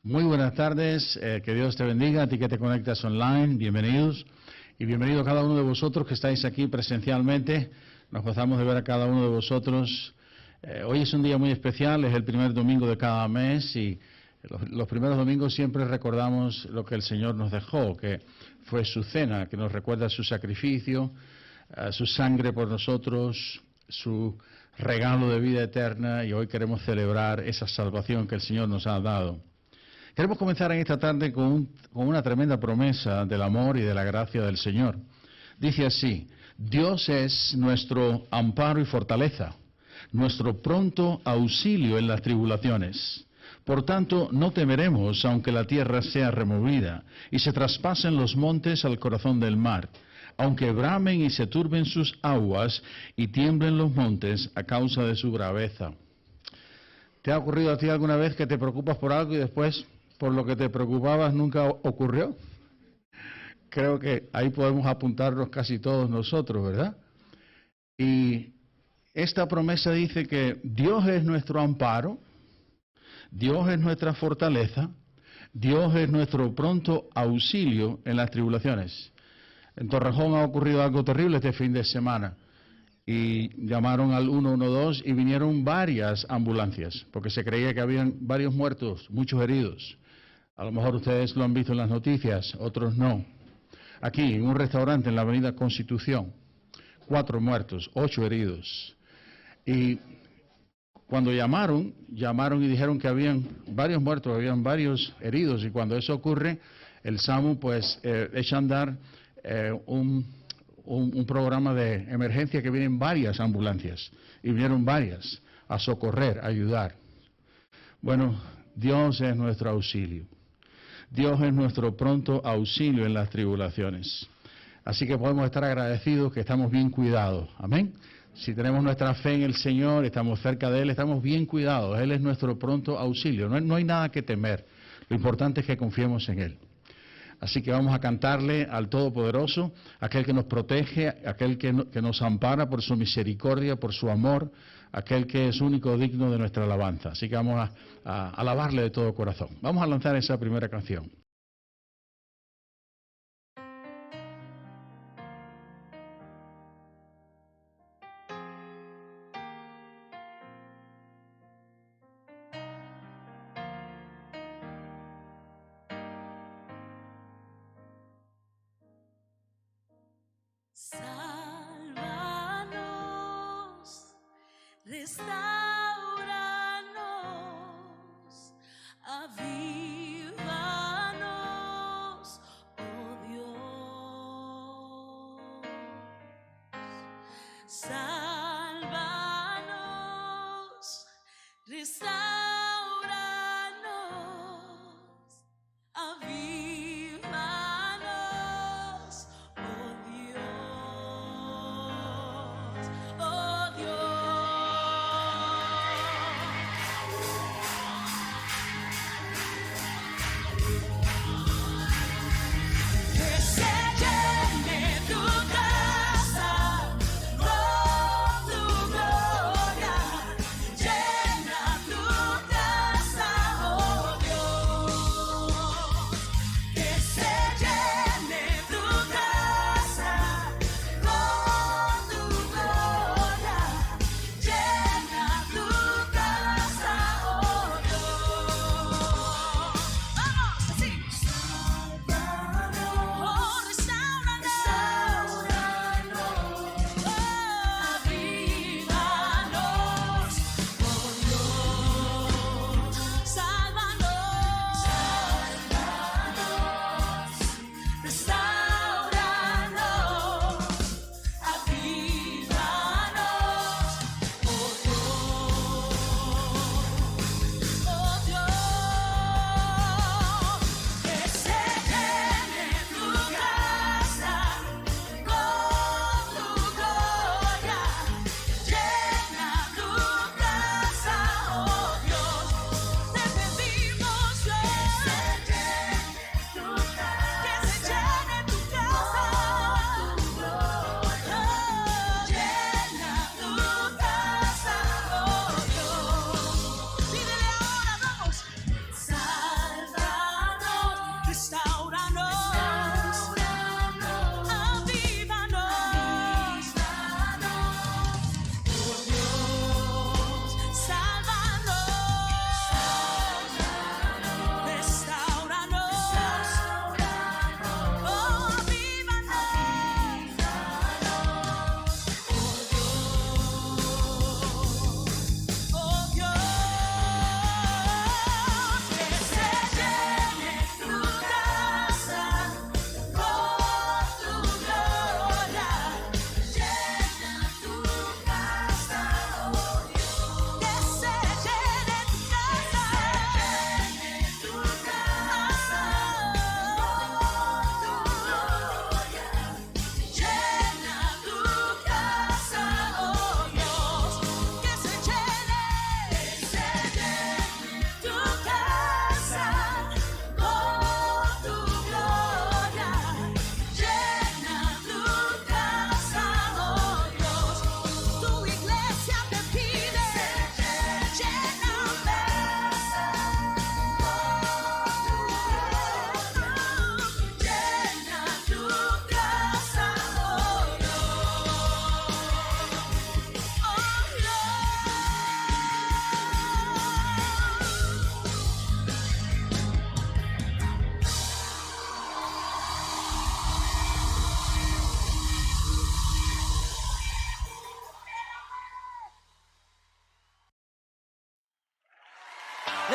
Muy buenas tardes, que Dios te bendiga, a ti que te conectas online, bienvenidos y bienvenido a cada uno de vosotros que estáis aquí presencialmente. Nos gozamos de ver a cada uno de vosotros. Hoy es un día muy especial, es el primer domingo de cada mes y los primeros domingos siempre recordamos lo que el Señor nos dejó, que fue su cena, que nos recuerda su sacrificio, su sangre por nosotros, su regalo de vida eterna, y hoy queremos celebrar esa salvación que el Señor nos ha dado. Queremos comenzar en esta tarde con una tremenda promesa del amor y de la gracia del Señor. Dice así: Dios es nuestro amparo y fortaleza, nuestro pronto auxilio en las tribulaciones. Por tanto, no temeremos aunque la tierra sea removida y se traspasen los montes al corazón del mar, aunque bramen y se turben sus aguas y tiemblen los montes a causa de su braveza. ¿Te ha ocurrido a ti alguna vez que te preocupas por algo y después por lo que te preocupabas nunca ocurrió? Creo que ahí podemos apuntarnos casi todos nosotros, ¿verdad? Y esta promesa dice que Dios es nuestro amparo, Dios es nuestra fortaleza, Dios es nuestro pronto auxilio en las tribulaciones. En Torrejón ha ocurrido algo terrible este fin de semana y llamaron al 112 y vinieron varias ambulancias porque se creía que habían varios muertos, muchos heridos. A lo mejor ustedes lo han visto en las noticias, otros no. Aquí, en un restaurante en la avenida Constitución, 4 muertos, 8 heridos. Y cuando llamaron y dijeron que habían varios muertos, habían varios heridos, y cuando eso ocurre, el SAMU pues echa a andar un programa de emergencia que vienen varias ambulancias, y vinieron varias a socorrer, a ayudar. Bueno, Dios es nuestro auxilio. Dios es nuestro pronto auxilio en las tribulaciones. Así que podemos estar agradecidos que estamos bien cuidados. Amén. Si tenemos nuestra fe en el Señor, estamos cerca de Él, estamos bien cuidados. Él es nuestro pronto auxilio. No hay nada que temer. Lo importante es que confiemos en Él. Así que vamos a cantarle al Todopoderoso, aquel que nos protege, aquel que nos ampara por su misericordia, por su amor, aquel que es único digno de nuestra alabanza. Así que vamos a alabarle de todo corazón. Vamos a lanzar esa primera canción. Sálvanos, restauranos, avívanos, oh Dios. Sálvanos, restauranos, avívanos, oh Dios, oh Dios.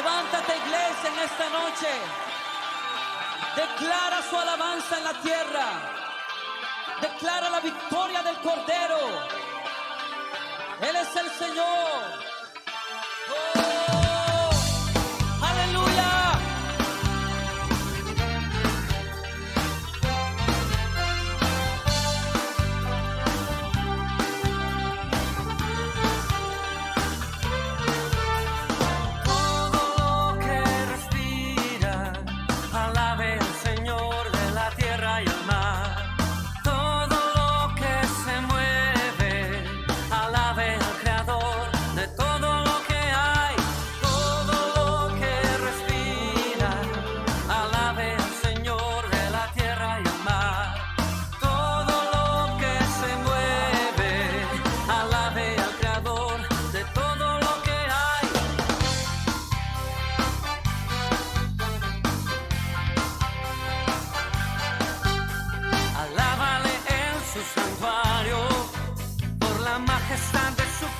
Levántate, iglesia, en esta noche. Declara su alabanza en la tierra. Declara la victoria del Cordero. Él es el Señor. ¡Oh! ¡Aleluya!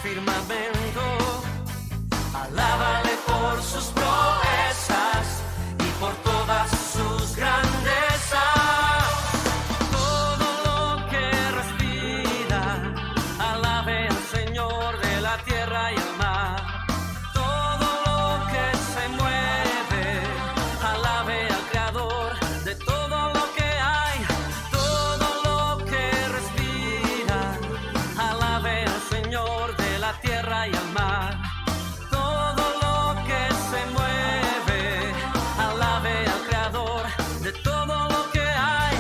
Firmamento, alábale por sus proezas y por todas sus grandezas. Todo lo que respira, alabe al Señor de la tierra y el mar. Todo lo que se mueve, alabe al Creador de todo lo que hay. Todo lo que respira, alabe al Señor de la tierra y al mar. Todo lo que se mueve, alabe al Creador de todo lo que hay.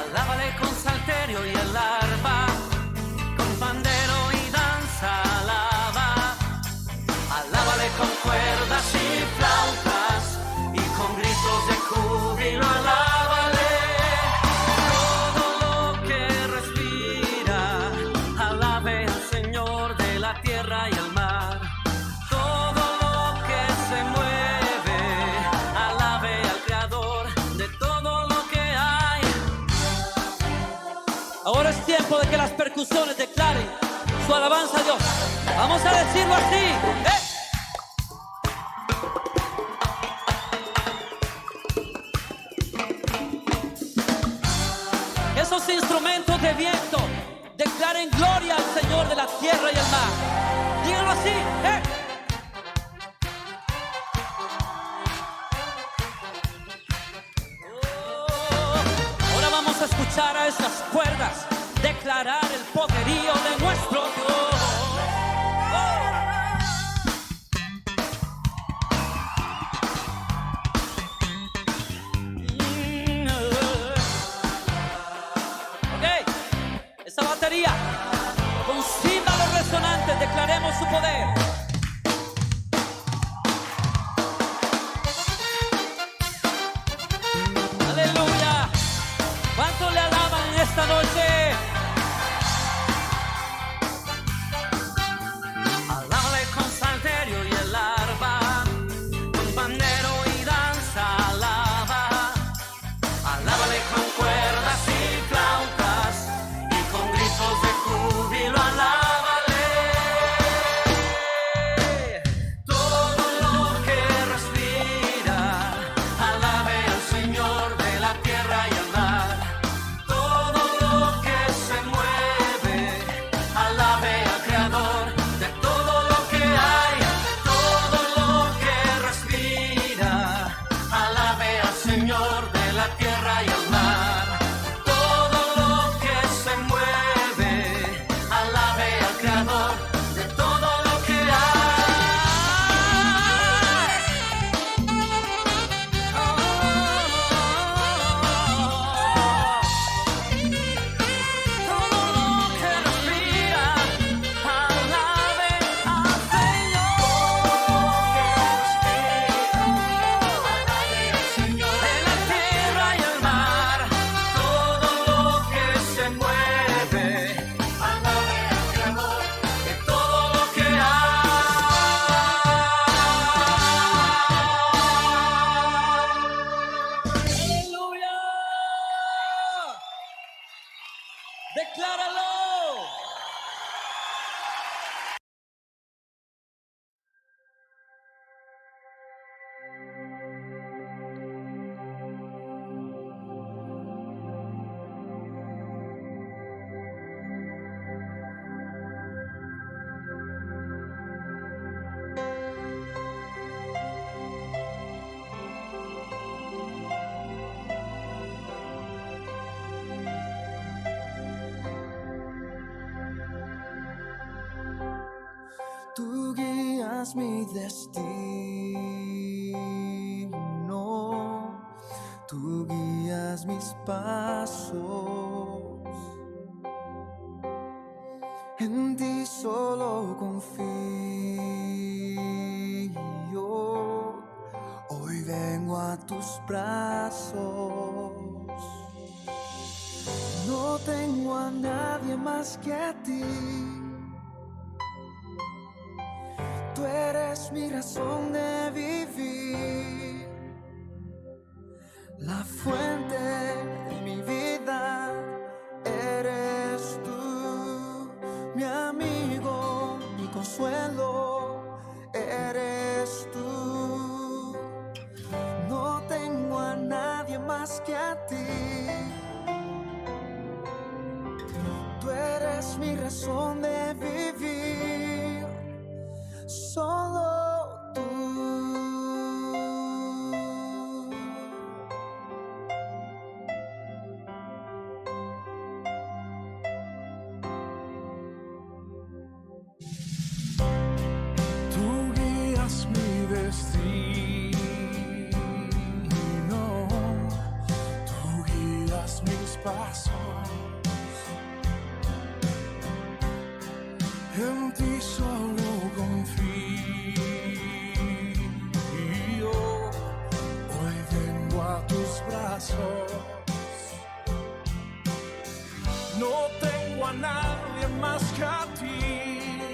Alábale con salterio y el arpa, con pandero y danza, alaba. Alábale con cuerdas y flautas y con gritos de júbilo, alábale. Todo lo que respira, alabe al Señor de la tierra y el mar. Todo lo que se mueve, alabe al Creador de todo lo que hay. Ahora es tiempo de que las percusiones declaren su alabanza a Dios. Vamos a decirlo así. Esos instrumentos de viento declaren gloria al Señor de la tierra y el mar. Díganlo así. Ahora vamos a escuchar a esas cuerdas declarar el poderío de nuestro Dios. Esa batería, con címbalos resonantes, declaremos su poder. Aleluya. ¿Cuántos le alaban en esta noche? guías mi destino, tú guías mis pasos. En ti solo confío, hoy vengo a tus brazos. No tengo a nadie más que a ti, tú eres mi razón de vivir, la fuente de mi vida eres tú, mi amigo, mi consuelo, eres tú. No tengo a nadie más que a ti, tú eres mi razón de vivir, solo tú. Tú guías mi destino, tú guías mis pasos. En ti solo confío, hoy vengo a tus brazos. No tengo a nadie más que a ti,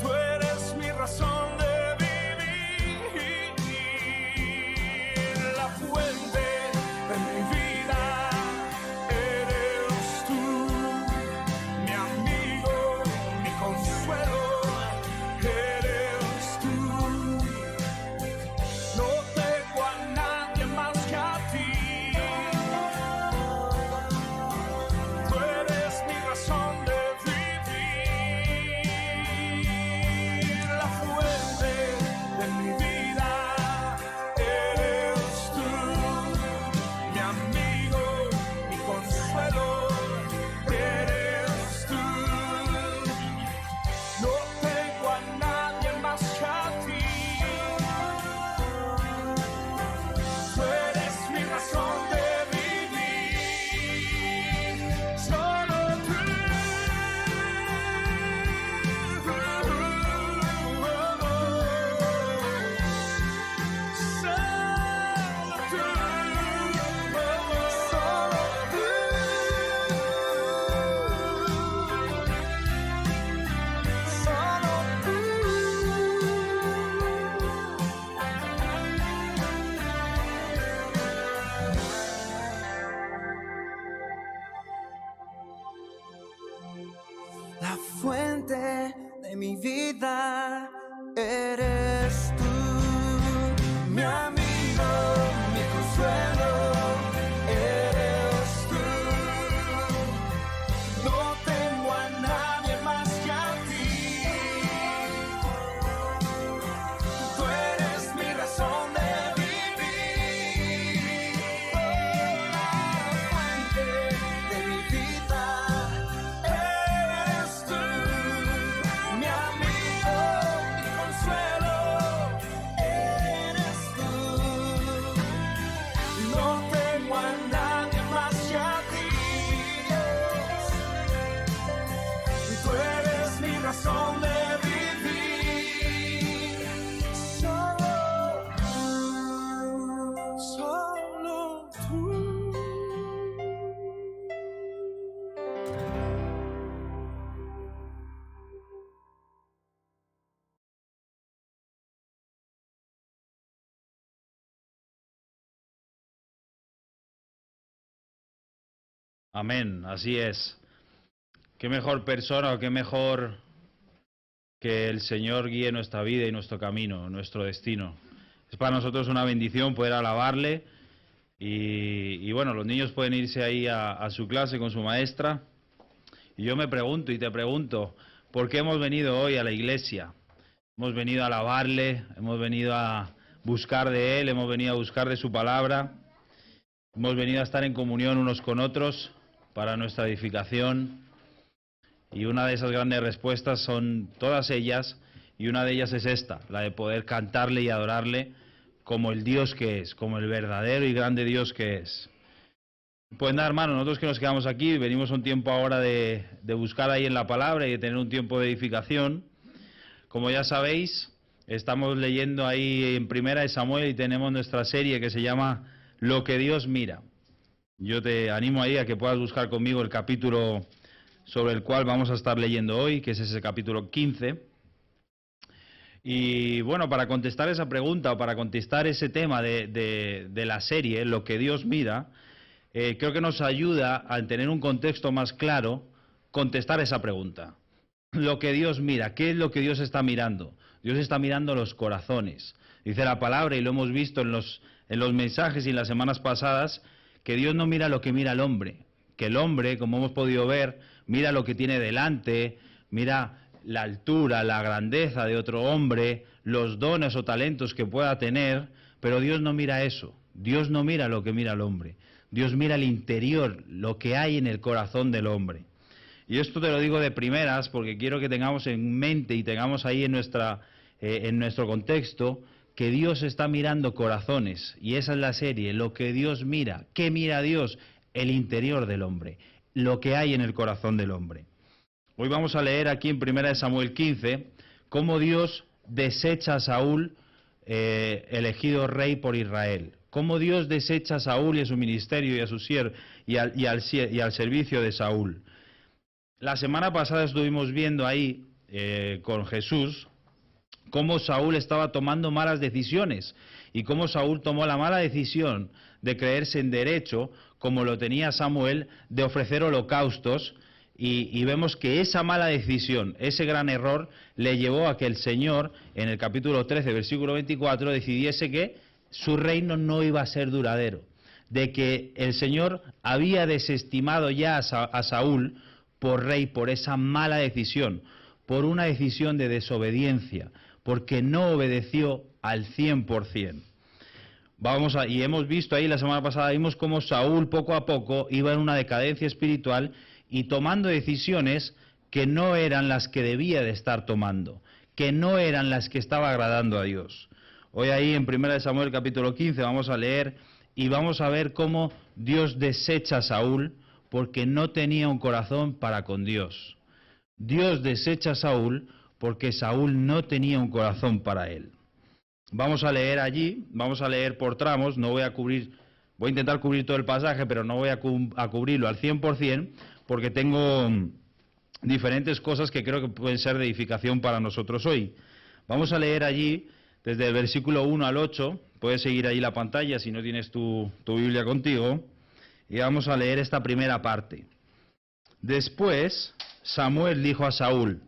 tú eres mi razón de vivir, la fuente de mi vida eres tú, mi amigo, mi consuelo, eres tú. No tengo a nadie más que a ti, tú eres mi razón de vivir, la fuente de mi vida eres tú, mi amigo, mi consuelo, eres tú. No tengo a nadie más que a ti, tú eres mi razón de vivir, solo tú. La fuente de mi vida eres tú, mi amigo, mi consuelo, eres tú. No tengo a nadie más que a ti, tú eres mi razón de vivir, la fuente de mi vida eres tú, mi amigo, mi consuelo, eres tú. No tengo a nadie más que a ti, tú eres mi razón de vivir, solo tú. Amén, así es. Qué mejor persona o qué mejor que el Señor guíe nuestra vida y nuestro camino, nuestro destino. Es para nosotros una bendición poder alabarle y bueno, los niños pueden irse ahí a su clase con su maestra. Y yo me pregunto y te pregunto, ¿por qué hemos venido hoy a la iglesia? Hemos venido a alabarle, hemos venido a buscar de Él, hemos venido a buscar de su palabra, hemos venido a estar en comunión unos con otros para nuestra edificación. Y una de esas grandes respuestas son todas ellas, y una de ellas es esta, la de poder cantarle y adorarle como el Dios que es, como el verdadero y grande Dios que es. Pues nada, hermano, nosotros que nos quedamos aquí, venimos un tiempo ahora de buscar ahí en la palabra y de tener un tiempo de edificación. Como ya sabéis, estamos leyendo ahí en Primera de Samuel y tenemos nuestra serie que se llama Lo que Dios mira. Yo te animo ahí a que puedas buscar conmigo el capítulo sobre el cual vamos a estar leyendo hoy, que es ese capítulo 15. Y bueno, para contestar esa pregunta o para contestar ese tema de la serie, Lo que Dios mira, creo que nos ayuda a tener un contexto más claro, contestar esa pregunta. Lo que Dios mira, ¿qué es lo que Dios está mirando? Dios está mirando los corazones. Dice la palabra, y lo hemos visto en los mensajes y en las semanas pasadas, que Dios no mira lo que mira el hombre. Que el hombre, como hemos podido ver, mira lo que tiene delante, mira la altura, la grandeza de otro hombre, los dones o talentos que pueda tener, pero Dios no mira eso. Dios no mira lo que mira el hombre. Dios mira el interior, lo que hay en el corazón del hombre. Y esto te lo digo de primeras porque quiero que tengamos en mente y tengamos ahí en nuestro contexto que Dios está mirando corazones. Y esa es la serie, Lo que Dios mira. ¿Qué mira Dios? El interior del hombre, lo que hay en el corazón del hombre. Hoy vamos a leer aquí en 1 Samuel 15 cómo Dios desecha a Saúl, elegido rey por Israel. Cómo Dios desecha a Saúl y a su ministerio y a su siervo y al servicio de Saúl. La semana pasada estuvimos viendo ahí con Jesús cómo Saúl estaba tomando malas decisiones y cómo Saúl tomó la mala decisión de creerse en derecho, como lo tenía Samuel, de ofrecer holocaustos, y vemos que esa mala decisión, ese gran error, le llevó a que el Señor, en el capítulo 13, versículo 24, decidiese que su reino no iba a ser duradero, de que el Señor había desestimado ya a Saúl por rey, por esa mala decisión, por una decisión de desobediencia, porque no obedeció al 100%. Y hemos visto ahí la semana pasada, vimos cómo Saúl poco a poco iba en una decadencia espiritual y tomando decisiones que no eran las que debía de estar tomando, que no eran las que estaba agradando a Dios. Hoy ahí en 1 Samuel capítulo 15 vamos a leer y vamos a ver cómo Dios desecha a Saúl porque no tenía un corazón para con Dios. Dios desecha a Saúl porque Saúl no tenía un corazón para él. Vamos a leer allí, vamos a leer por tramos, voy a intentar cubrir todo el pasaje, pero no voy a cubrirlo al 100%, porque tengo diferentes cosas que creo que pueden ser de edificación para nosotros hoy. Vamos a leer allí, desde el versículo 1 al 8, puedes seguir ahí la pantalla si no tienes tu Biblia contigo, y vamos a leer esta primera parte. Después, Samuel dijo a Saúl: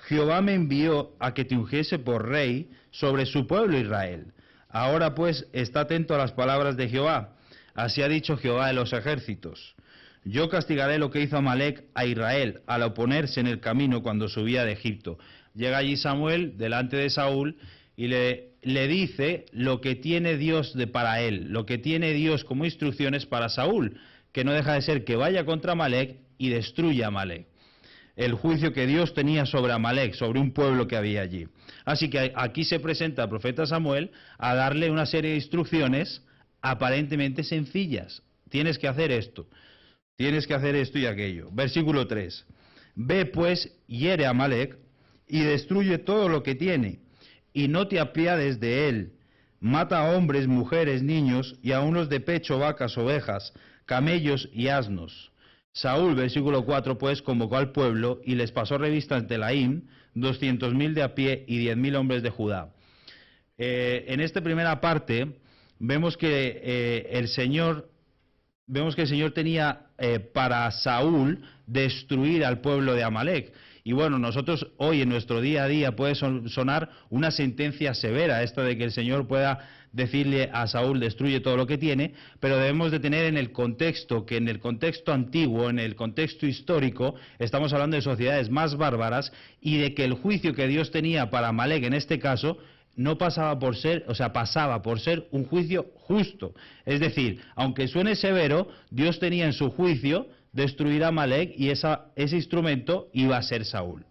Jehová me envió a que te ungiese por rey sobre su pueblo Israel. Ahora pues, está atento a las palabras de Jehová. Así ha dicho Jehová de los ejércitos: yo castigaré lo que hizo Amalec a Israel al oponerse en el camino cuando subía de Egipto. Llega allí Samuel delante de Saúl y le dice lo que tiene Dios para él, lo que tiene Dios como instrucciones para Saúl, que no deja de ser que vaya contra Amalec y destruya a Amalec. El juicio que Dios tenía sobre Amalec, sobre un pueblo que había allí. Así que aquí se presenta el profeta Samuel a darle una serie de instrucciones aparentemente sencillas. Tienes que hacer esto y aquello. Versículo 3. Ve pues, hiere a Amalec y destruye todo lo que tiene, y no te apiades de él. Mata a hombres, mujeres, niños, y a unos de pecho, vacas, ovejas, camellos y asnos. Saúl, versículo 4, pues convocó al pueblo y les pasó revista en Telaim, 200.000 de a pie y 10.000 hombres de Judá. En esta primera parte vemos que el Señor tenía para Saúl destruir al pueblo de Amalec. Y bueno, nosotros hoy en nuestro día a día puede sonar una sentencia severa, esta de que el Señor pueda decirle a Saúl: destruye todo lo que tiene, pero debemos de tener en el contexto, que en el contexto antiguo, en el contexto histórico, estamos hablando de sociedades más bárbaras, y de que el juicio que Dios tenía para Amalec en este caso no pasaba por ser, pasaba por ser un juicio justo. Es decir, aunque suene severo, Dios tenía en su juicio destruir a Amalek y ese instrumento iba a ser Saúl.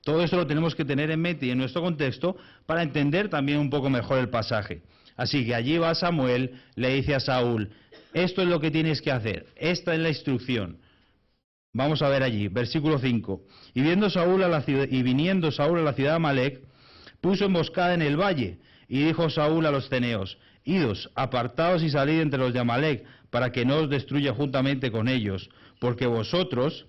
Todo esto lo tenemos que tener en mente y en nuestro contexto para entender también un poco mejor el pasaje. Así que allí va Samuel, le dice a Saúl, esto es lo que tienes que hacer, esta es la instrucción. Vamos a ver allí, versículo 5. Y viniendo Saúl a la ciudad de Amalek, puso emboscada en el valle, y dijo Saúl a los ceneos, idos, apartaos y salid entre los de Amalek, para que no os destruya juntamente con ellos, porque vosotros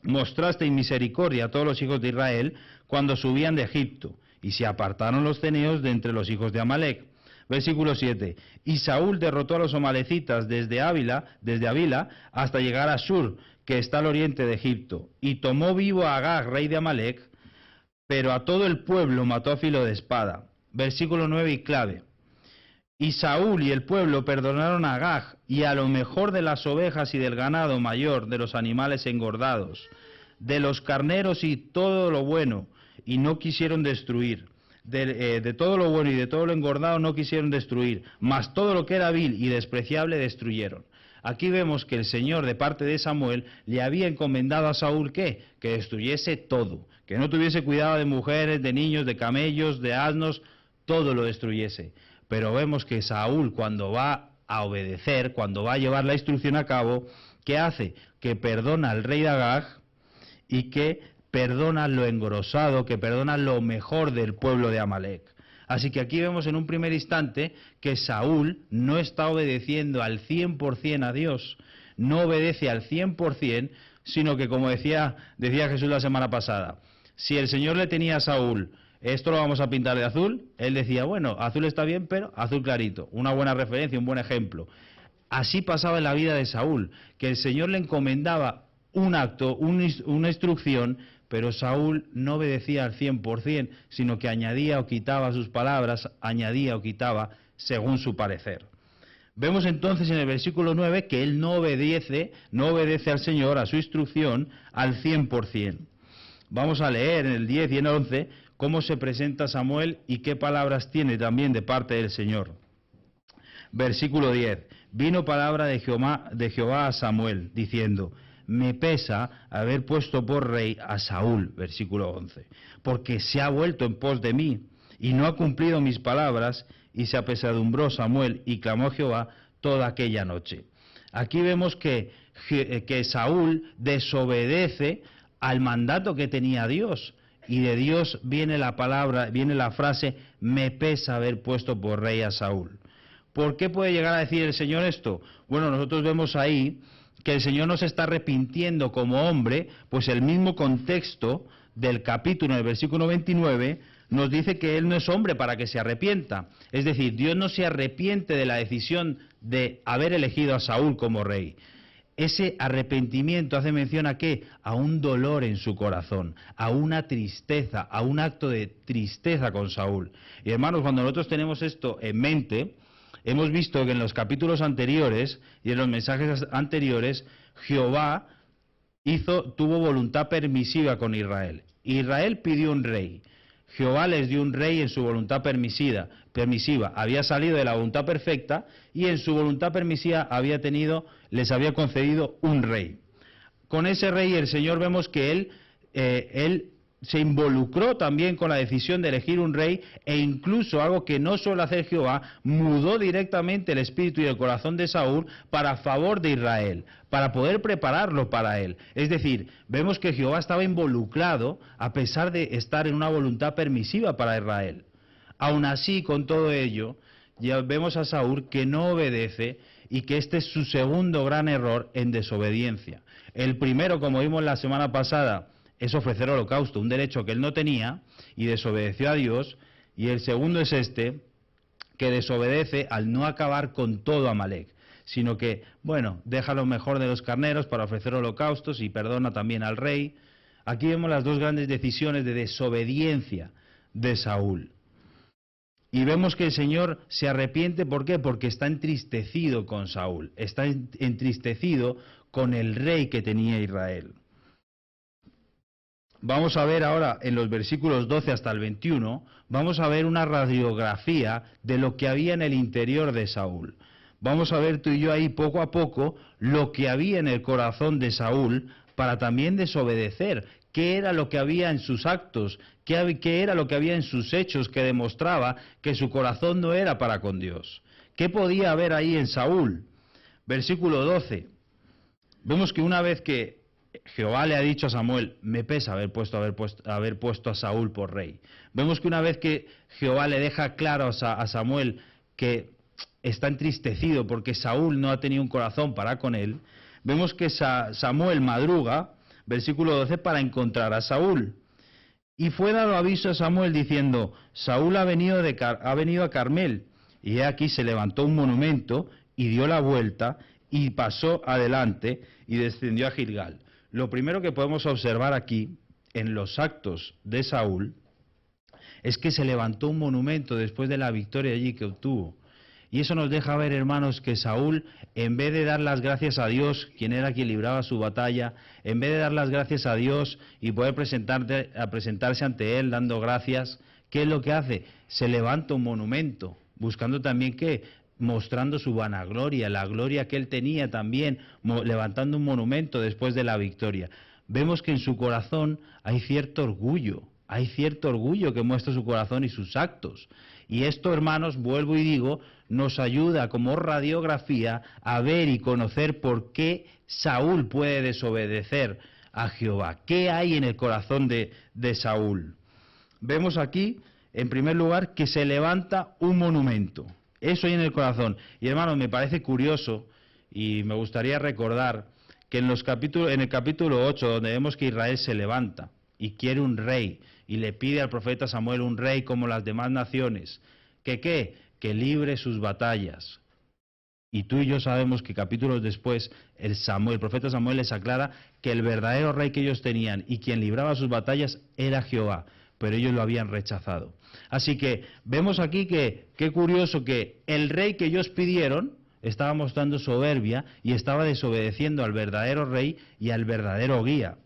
mostrasteis misericordia a todos los hijos de Israel cuando subían de Egipto, y se apartaron los ceneos de entre los hijos de Amalek. Versículo 7. Y Saúl derrotó a los amalecitas desde Avila hasta llegar a Shur, que está al oriente de Egipto, y tomó vivo a Agag, rey de Amalek, pero a todo el pueblo mató a filo de espada. Versículo 9 y clave. Y Saúl y el pueblo perdonaron a Agag y a lo mejor de las ovejas y del ganado mayor, de los animales engordados, de los carneros y todo lo bueno, y no quisieron destruir. De todo lo bueno y de todo lo engordado no quisieron destruir, mas todo lo que era vil y despreciable destruyeron. Aquí vemos que el Señor, de parte de Samuel, le había encomendado a Saúl ¿qué? Que destruyese todo, que no tuviese cuidado de mujeres, de niños, de camellos, de asnos, todo lo destruyese. Pero vemos que Saúl, cuando va a obedecer, cuando va a llevar la instrucción a cabo, ¿qué hace? Que perdona al rey de Agag y que perdona lo engrosado, que perdona lo mejor del pueblo de Amalek. Así que aquí vemos en un primer instante que Saúl no está obedeciendo al 100% a Dios, no obedece al 100%, sino que como decía Jesús la semana pasada, si el Señor le tenía a Saúl, esto lo vamos a pintar de azul, él decía, bueno, azul está bien, pero azul clarito, una buena referencia, un buen ejemplo. Así pasaba en la vida de Saúl, que el Señor le encomendaba un acto, una instrucción, pero Saúl no obedecía al 100%, sino que añadía o quitaba sus palabras, añadía o quitaba según su parecer. Vemos entonces en el versículo 9 que él no obedece al Señor, a su instrucción, al 100%. Vamos a leer en el 10 y en el 11 cómo se presenta Samuel y qué palabras tiene también de parte del Señor. Versículo 10. Vino palabra de Jehová a Samuel, diciendo, me pesa haber puesto por rey a Saúl, versículo 11, porque se ha vuelto en pos de mí, y no ha cumplido mis palabras, y se apesadumbró Samuel, y clamó a Jehová toda aquella noche. Aquí vemos que Saúl desobedece al mandato que tenía Dios, y de Dios viene la frase, me pesa haber puesto por rey a Saúl. ¿Por qué puede llegar a decir el Señor esto? Bueno, nosotros vemos ahí que el Señor no se está arrepintiendo como hombre, pues el mismo contexto del capítulo, en el versículo 29, nos dice que Él no es hombre para que se arrepienta. Es decir, Dios no se arrepiente de la decisión de haber elegido a Saúl como rey. Ese arrepentimiento hace mención a ¿qué? A un dolor en su corazón, a una tristeza, a un acto de tristeza con Saúl. Y hermanos, cuando nosotros tenemos esto en mente, hemos visto que en los capítulos anteriores y en los mensajes anteriores, Jehová tuvo voluntad permisiva con Israel. Israel pidió un rey. Jehová les dio un rey en su voluntad permisiva. Había salido de la voluntad perfecta y en su voluntad permisiva les había concedido un rey. Con ese rey el Señor vemos que él se involucró también con la decisión de elegir un rey e incluso algo que no suele hacer Jehová, mudó directamente el espíritu y el corazón de Saúl para favor de Israel, para poder prepararlo para él. Es decir, vemos que Jehová estaba involucrado a pesar de estar en una voluntad permisiva para Israel. Aún así, con todo ello, ya vemos a Saúl que no obedece y que este es su segundo gran error en desobediencia. El primero, como vimos la semana pasada, es ofrecer holocausto, un derecho que él no tenía y desobedeció a Dios, y el segundo es este, que desobedece al no acabar con todo Amalek, sino que, bueno, deja lo mejor de los carneros para ofrecer holocaustos y perdona también al rey. Aquí vemos las dos grandes decisiones de desobediencia de Saúl. Y vemos que el Señor se arrepiente, ¿por qué? Porque está entristecido con Saúl, está entristecido con el rey que tenía Israel. Vamos a ver ahora en los versículos 12 hasta el 21, vamos a ver una radiografía de lo que había en el interior de Saúl. vamos a ver tú y yo ahí poco a poco lo que había en el corazón de Saúl para también desobedecer. ¿Qué era lo que había en sus actos? ¿Qué era lo que había en sus hechos que demostraba que su corazón no era para con Dios? ¿Qué podía haber ahí en Saúl? Versículo 12. Vemos que una vez que Jehová le ha dicho a Samuel, me pesa haber puesto a Saúl por rey. Vemos que una vez que Jehová le deja claro a Samuel que está entristecido porque Saúl no ha tenido un corazón para con él, vemos que Samuel madruga, versículo 12, para encontrar a Saúl. Y fue dado aviso a Samuel diciendo, Saúl ha venido a Carmel. Y he aquí se levantó un monumento y dio la vuelta y pasó adelante y descendió a Gilgal. Lo primero que podemos observar aquí, en los actos de Saúl, es que se levantó un monumento después de la victoria allí que obtuvo. Y eso nos deja ver, hermanos, que Saúl, en vez de dar las gracias a Dios, quien era quien libraba su batalla, en vez de dar las gracias a Dios y poder presentarse ante Él dando gracias, ¿qué es lo que hace? Se levanta un monumento, buscando también ¿qué? Mostrando su vanagloria, la gloria que él tenía también, levantando un monumento después de la victoria. Vemos que en su corazón hay cierto orgullo que muestra su corazón y sus actos. Y esto, hermanos, vuelvo y digo, nos ayuda como radiografía a ver y conocer por qué Saúl puede desobedecer a Jehová. ¿Qué hay en el corazón de Saúl? Vemos aquí, en primer lugar, que se levanta un monumento. Eso hay en el corazón. Y hermanos, me parece curioso y me gustaría recordar que en el capítulo 8, donde vemos que Israel se levanta y quiere un rey y le pide al profeta Samuel un rey como las demás naciones, que libre sus batallas. Y tú y yo sabemos que capítulos después el profeta Samuel les aclara que el verdadero rey que ellos tenían y quien libraba sus batallas era Jehová, pero ellos lo habían rechazado. Así que vemos aquí que, qué curioso que el rey que ellos pidieron estaba mostrando soberbia y estaba desobedeciendo al verdadero rey y al verdadero guía.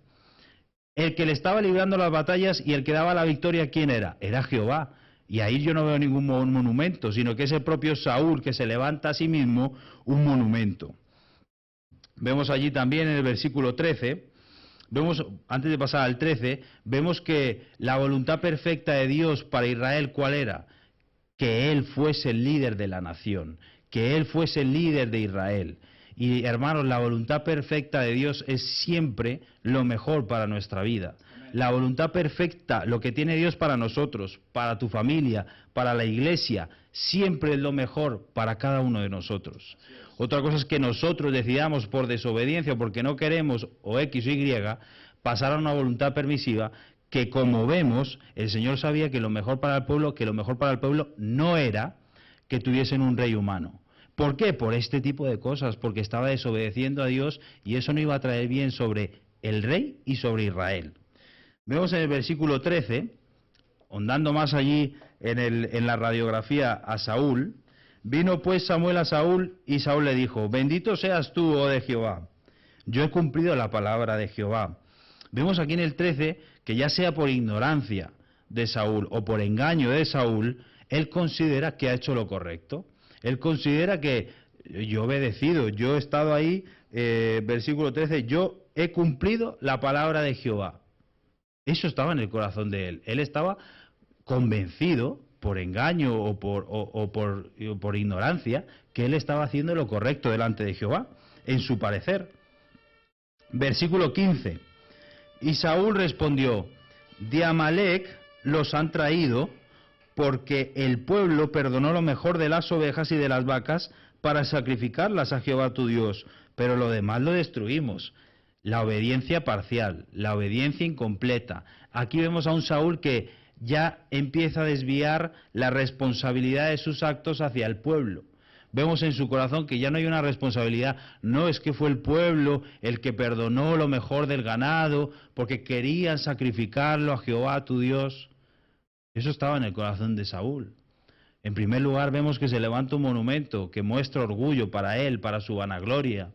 El que le estaba librando las batallas y el que daba la victoria, ¿quién era? Era Jehová. Y ahí yo no veo ningún monumento, sino que es el propio Saúl que se levanta a sí mismo un monumento. Vemos allí también en el versículo 13... antes de pasar al 13, vemos que la voluntad perfecta de Dios para Israel, ¿cuál era? Que Él fuese el líder de la nación, que Él fuese el líder de Israel. Y hermanos, la voluntad perfecta de Dios es siempre lo mejor para nuestra vida. La voluntad perfecta, lo que tiene Dios para nosotros, para tu familia, para la iglesia, siempre es lo mejor para cada uno de nosotros. Otra cosa es que nosotros decidamos por desobediencia o porque no queremos, o X o Y, pasar a una voluntad permisiva que, como vemos, el Señor sabía que lo mejor para el pueblo no era que tuviesen un rey humano. ¿Por qué? Por este tipo de cosas, porque estaba desobedeciendo a Dios y eso no iba a traer bien sobre el rey y sobre Israel. Vemos en el versículo 13, ondando más allí en la radiografía a Saúl, vino pues Samuel a Saúl y Saúl le dijo, bendito seas tú, oh de Jehová, yo he cumplido la palabra de Jehová. Vemos aquí en el 13 que ya sea por ignorancia de Saúl o por engaño de Saúl, él considera que ha hecho lo correcto. Él considera que yo he obedecido, yo he estado ahí, versículo 13, yo he cumplido la palabra de Jehová. Eso estaba en el corazón de él. Él estaba convencido, por engaño o por ignorancia, que él estaba haciendo lo correcto delante de Jehová, en su parecer. Versículo 15. Y Saúl respondió, de Amalec los han traído, porque el pueblo perdonó lo mejor de las ovejas y de las vacas para sacrificarlas a Jehová tu Dios, pero lo demás lo destruimos. La obediencia parcial, la obediencia incompleta. Aquí vemos a un Saúl que ya empieza a desviar la responsabilidad de sus actos hacia el pueblo. Vemos en su corazón que ya no hay una responsabilidad, no es que fue el pueblo el que perdonó lo mejor del ganado, porque querían sacrificarlo a Jehová tu Dios. Eso estaba en el corazón de Saúl. En primer lugar vemos que se levanta un monumento que muestra orgullo para él, para su vanagloria,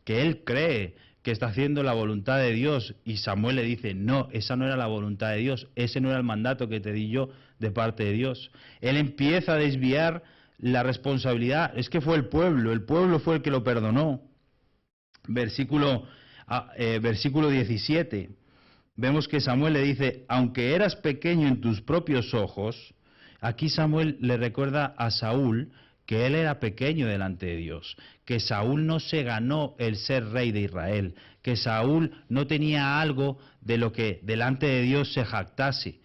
que él cree que está haciendo la voluntad de Dios, y Samuel le dice, no, esa no era la voluntad de Dios, ese no era el mandato que te di yo de parte de Dios. Él empieza a desviar la responsabilidad, es que fue el pueblo fue el que lo perdonó. Versículo 17, vemos que Samuel le dice, aunque eras pequeño en tus propios ojos, aquí Samuel le recuerda a Saúl que él era pequeño delante de Dios, que Saúl no se ganó el ser rey de Israel, que Saúl no tenía algo de lo que delante de Dios se jactase.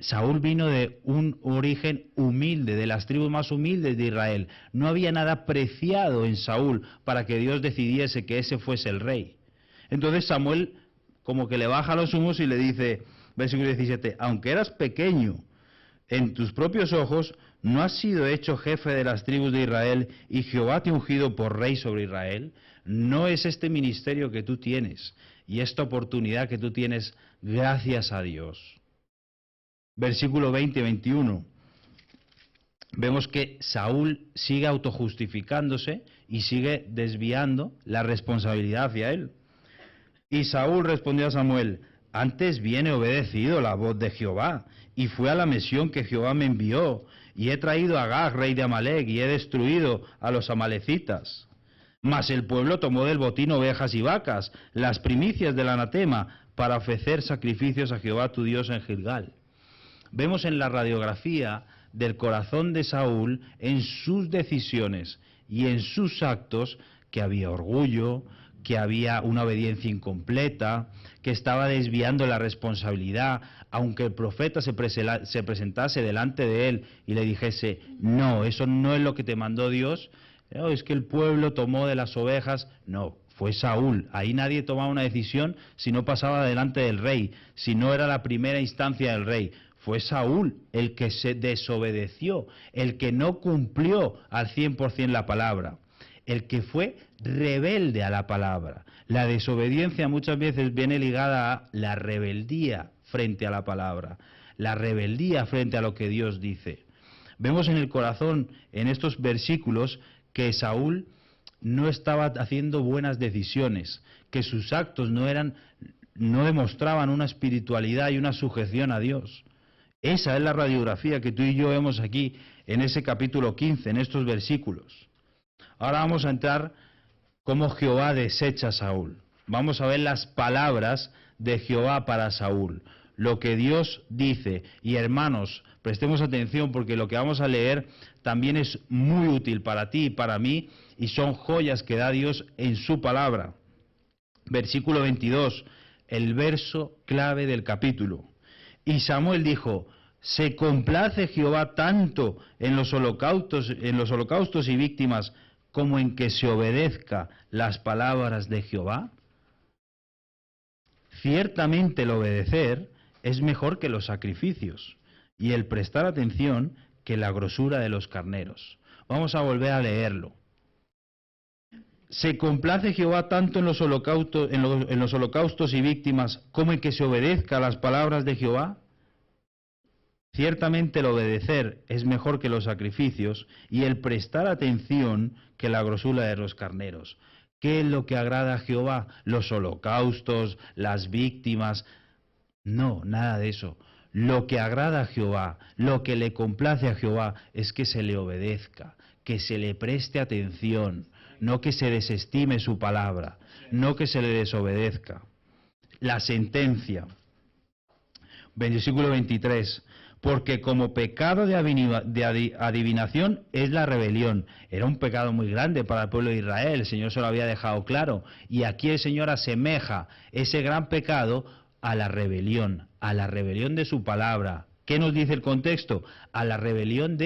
Saúl vino de un origen humilde, de las tribus más humildes de Israel. No había nada preciado en Saúl para que Dios decidiese que ese fuese el rey. Entonces Samuel como que le baja los humos y le dice, versículo 17, aunque eras pequeño en tus propios ojos, ¿no has sido hecho jefe de las tribus de Israel y Jehová te ha ungido por rey sobre Israel? ¿No es este ministerio que tú tienes y esta oportunidad que tú tienes gracias a Dios? Versículo 20-21, vemos que Saúl sigue autojustificándose y sigue desviando la responsabilidad hacia él. Y Saúl respondió a Samuel, antes bien he obedecido la voz de Jehová, y fui a la misión que Jehová me envió, y he traído a Agag, rey de Amalec, y he destruido a los amalecitas. Mas el pueblo tomó del botín ovejas y vacas, las primicias del anatema, para ofrecer sacrificios a Jehová tu Dios en Gilgal. Vemos en la radiografía del corazón de Saúl, en sus decisiones y en sus actos, que había orgullo, que había una obediencia incompleta, que estaba desviando la responsabilidad, aunque el profeta se presentase delante de él y le dijese, no, eso no es lo que te mandó Dios, no, es que el pueblo tomó de las ovejas, no, fue Saúl, ahí nadie tomaba una decisión si no pasaba delante del rey, si no era la primera instancia del rey. Fue Saúl el que se desobedeció, el que no cumplió al 100% la palabra, el que fue rebelde a la palabra. La desobediencia muchas veces viene ligada a la rebeldía frente a la palabra, la rebeldía frente a lo que Dios dice. Vemos en el corazón, en estos versículos, que Saúl no estaba haciendo buenas decisiones, que sus actos no demostraban una espiritualidad y una sujeción a Dios. Esa es la radiografía que tú y yo vemos aquí en ese capítulo 15, en estos versículos. Ahora vamos a entrar cómo Jehová desecha a Saúl. Vamos a ver las palabras de Jehová para Saúl, lo que Dios dice. Y hermanos, prestemos atención porque lo que vamos a leer también es muy útil para ti y para mí y son joyas que da Dios en su palabra. Versículo 22, el verso clave del capítulo. Y Samuel dijo, ¿se complace Jehová tanto en los holocaustos y víctimas como en que se obedezca las palabras de Jehová? Ciertamente el obedecer es mejor que los sacrificios y el prestar atención que la grosura de los carneros. Vamos a volver a leerlo. ¿Se complace Jehová tanto en los holocaustos y víctimas como en que se obedezca las palabras de Jehová? Ciertamente el obedecer es mejor que los sacrificios y el prestar atención que la grosura de los carneros. ¿Qué es lo que agrada a Jehová? ¿Los holocaustos, las víctimas? No, nada de eso. Lo que agrada a Jehová, lo que le complace a Jehová es que se le obedezca, que se le preste atención, no que se desestime su palabra, no que se le desobedezca. La sentencia, versículo 23, porque como pecado de adivinación es la rebelión. Era un pecado muy grande para el pueblo de Israel, el Señor se lo había dejado claro, y aquí el Señor asemeja ese gran pecado a la rebelión de su palabra. ¿Qué nos dice el contexto? A la rebelión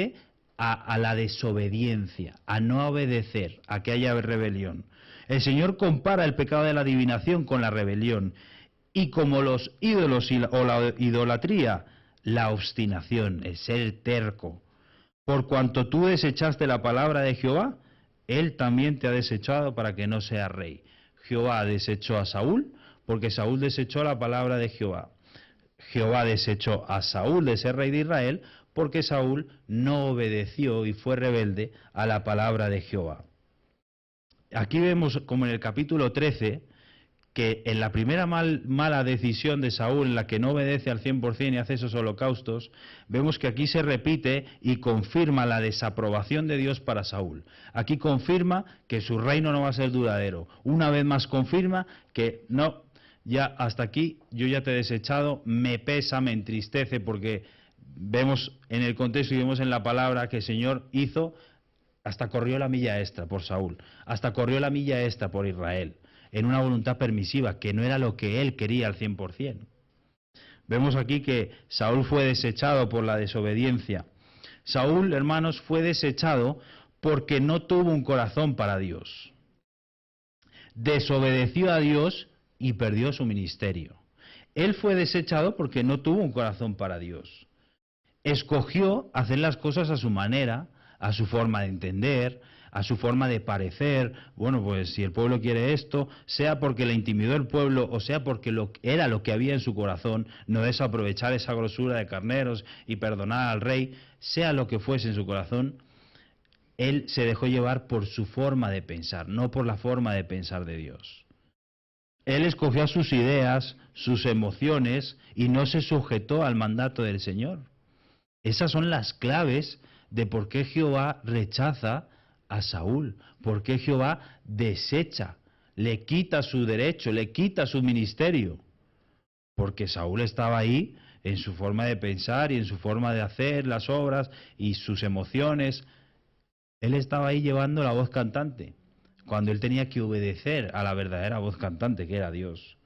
a la desobediencia, a no obedecer, a que haya rebelión. El Señor compara el pecado de la adivinación con la rebelión, y como los ídolos o la idolatría, la obstinación, el ser terco. Por cuanto tú desechaste la palabra de Jehová, Él también te ha desechado para que no seas rey. Jehová desechó a Saúl, porque Saúl desechó la palabra de Jehová. Jehová desechó a Saúl de ser rey de Israel, porque Saúl no obedeció y fue rebelde a la palabra de Jehová. Aquí vemos, como en el capítulo 13, que en la primera mala decisión de Saúl, en la que no obedece al 100% y hace esos holocaustos, vemos que aquí se repite y confirma la desaprobación de Dios para Saúl. Aquí confirma que su reino no va a ser duradero. Una vez más confirma que no, ya hasta aquí, yo ya te he desechado, me pesa, me entristece, porque vemos en el contexto y vemos en la palabra que el Señor hizo, hasta corrió la milla extra por Saúl, hasta corrió la milla extra por Israel, en una voluntad permisiva, que no era lo que él quería al 100%. Vemos aquí que Saúl fue desechado por la desobediencia. Saúl, hermanos, fue desechado porque no tuvo un corazón para Dios. Desobedeció a Dios y perdió su ministerio. Él fue desechado porque no tuvo un corazón para Dios. Escogió hacer las cosas a su manera, a su forma de entender, a su forma de parecer. Bueno, pues si el pueblo quiere esto, sea porque le intimidó el pueblo o sea porque era lo que había en su corazón, no desaprovechar esa grosura de carneros y perdonar al rey, sea lo que fuese en su corazón, él se dejó llevar por su forma de pensar, no por la forma de pensar de Dios. Él escogió sus ideas, sus emociones y no se sujetó al mandato del Señor. Esas son las claves de por qué Jehová rechaza a Saúl, por qué Jehová desecha, le quita su derecho, le quita su ministerio. Porque Saúl estaba ahí en su forma de pensar y en su forma de hacer las obras y sus emociones. Él estaba ahí llevando la voz cantante, cuando él tenía que obedecer a la verdadera voz cantante, que era Dios.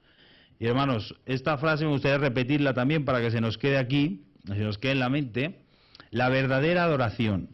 Y hermanos, esta frase me gustaría repetirla también para que se nos quede aquí, se nos quede en la mente. La verdadera adoración,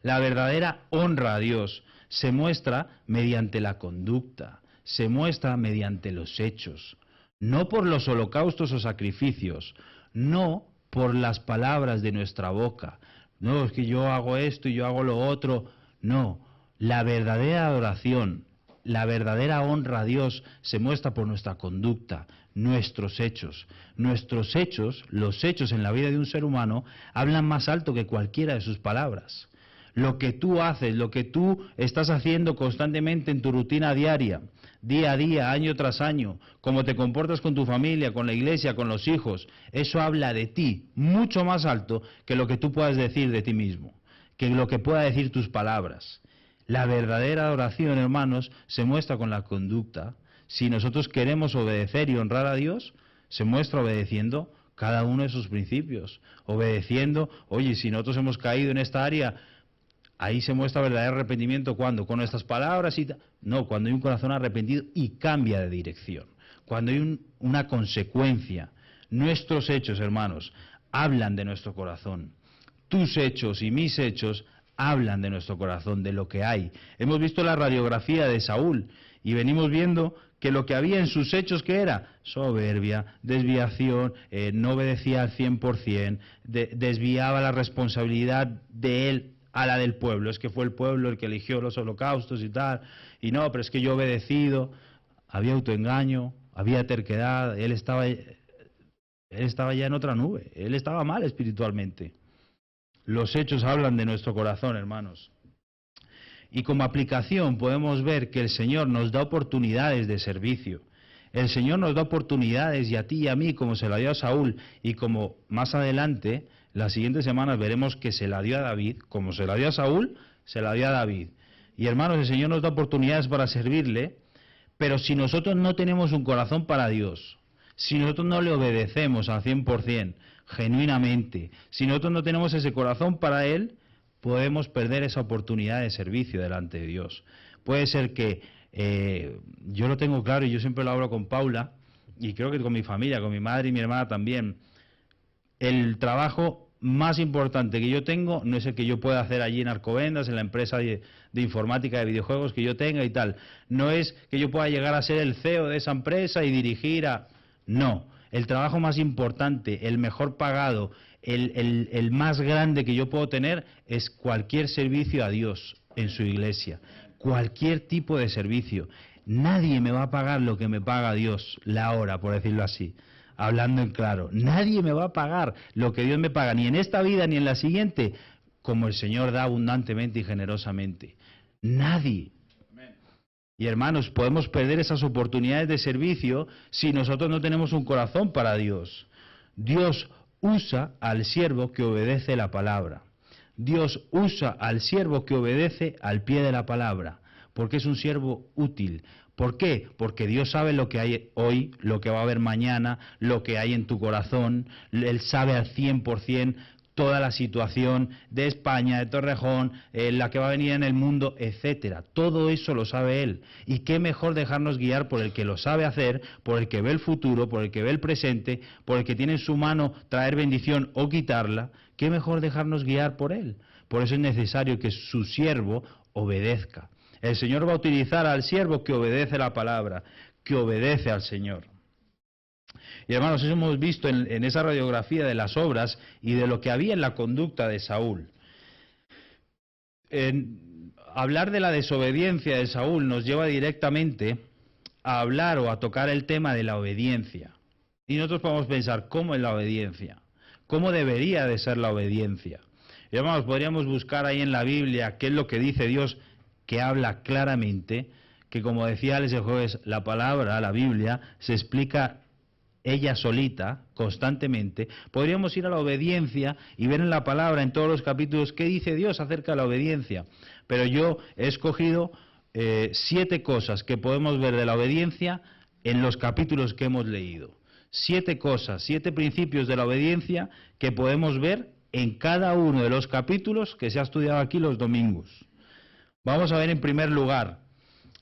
la verdadera honra a Dios se muestra mediante la conducta, se muestra mediante los hechos, no por los holocaustos o sacrificios, no por las palabras de nuestra boca. No, es que yo hago esto y yo hago lo otro. No, la verdadera adoración, la verdadera honra a Dios se muestra por nuestra conducta, nuestros hechos. Nuestros hechos, los hechos en la vida de un ser humano, hablan más alto que cualquiera de sus palabras. Lo que tú haces, lo que tú estás haciendo constantemente en tu rutina diaria, día a día, año tras año, cómo te comportas con tu familia, con la iglesia, con los hijos, eso habla de ti mucho más alto que lo que tú puedas decir de ti mismo, que lo que pueda decir tus palabras. La verdadera adoración, hermanos, se muestra con la conducta. Si nosotros queremos obedecer y honrar a Dios, se muestra obedeciendo cada uno de sus principios, obedeciendo, oye, si nosotros hemos caído en esta área, ahí se muestra verdadero arrepentimiento. ¿Cuándo? Con nuestras palabras y no, cuando hay un corazón arrepentido y cambia de dirección, cuando hay una consecuencia. Nuestros hechos, hermanos, hablan de nuestro corazón. Tus hechos y mis hechos hablan de nuestro corazón, de lo que hay. Hemos visto la radiografía de Saúl y venimos viendo que lo que había en sus hechos, ¿qué era? Soberbia, desviación, no obedecía al 100%, desviaba la responsabilidad de él a la del pueblo. Es que fue el pueblo el que eligió los holocaustos y tal, y no, pero es que yo he obedecido. Había autoengaño, había terquedad, él estaba ya en otra nube, él estaba mal espiritualmente. Los hechos hablan de nuestro corazón, hermanos. Y como aplicación podemos ver que el Señor nos da oportunidades de servicio. El Señor nos da oportunidades, y a ti y a mí, como se la dio a Saúl, y como más adelante, las siguientes semanas veremos que se la dio a David, como se la dio a Saúl, se la dio a David. Y hermanos, el Señor nos da oportunidades para servirle, pero si nosotros no tenemos un corazón para Dios, si nosotros no le obedecemos al 100%, genuinamente, si nosotros no tenemos ese corazón para Él, podemos perder esa oportunidad de servicio delante de Dios. Puede ser que, yo lo tengo claro y yo siempre lo hablo con Paula, y creo que con mi familia, con mi madre y mi hermana también, el trabajo más importante que yo tengo no es el que yo pueda hacer allí en Alcobendas, en la empresa de informática de videojuegos que yo tenga y tal. No es que yo pueda llegar a ser el CEO de esa empresa y dirigir a... No, el trabajo más importante, el mejor pagado, el más grande que yo puedo tener es cualquier servicio a Dios en su iglesia. Cualquier tipo de servicio. Nadie me va a pagar lo que me paga Dios la hora, por decirlo así. Hablando en claro, nadie me va a pagar lo que Dios me paga, ni en esta vida ni en la siguiente, como el Señor da abundantemente y generosamente. Nadie. Y hermanos, podemos perder esas oportunidades de servicio si nosotros no tenemos un corazón para Dios. Dios usa al siervo que obedece la palabra. Dios usa al siervo que obedece al pie de la palabra, porque es un siervo útil. ¿Por qué? Porque Dios sabe lo que hay hoy, lo que va a haber mañana, lo que hay en tu corazón. Él sabe al 100% toda la situación de España, de Torrejón, la que va a venir en el mundo, etcétera. Todo eso lo sabe Él. Y qué mejor dejarnos guiar por el que lo sabe hacer, por el que ve el futuro, por el que ve el presente, por el que tiene en su mano traer bendición o quitarla. Qué mejor dejarnos guiar por Él. Por eso es necesario que su siervo obedezca. El Señor va a utilizar al siervo que obedece la palabra, que obedece al Señor. Y hermanos, eso hemos visto en esa radiografía de las obras y de lo que había en la conducta de Saúl. Hablar de la desobediencia de Saúl nos lleva directamente a hablar o a tocar el tema de la obediencia. Y nosotros podemos pensar, ¿cómo es la obediencia? ¿Cómo debería de ser la obediencia? Y hermanos, podríamos buscar ahí en la Biblia qué es lo que dice Dios, que habla claramente, que como decía Alex el jueves, la palabra, la Biblia, se explica ella solita, constantemente. Podríamos ir a la obediencia y ver en la palabra, en todos los capítulos, qué dice Dios acerca de la obediencia. Pero yo he escogido 7 cosas que podemos ver de la obediencia en los capítulos que hemos leído. 7 cosas, 7 principios de la obediencia que podemos ver en cada uno de los capítulos que se ha estudiado aquí los domingos. Vamos a ver en primer lugar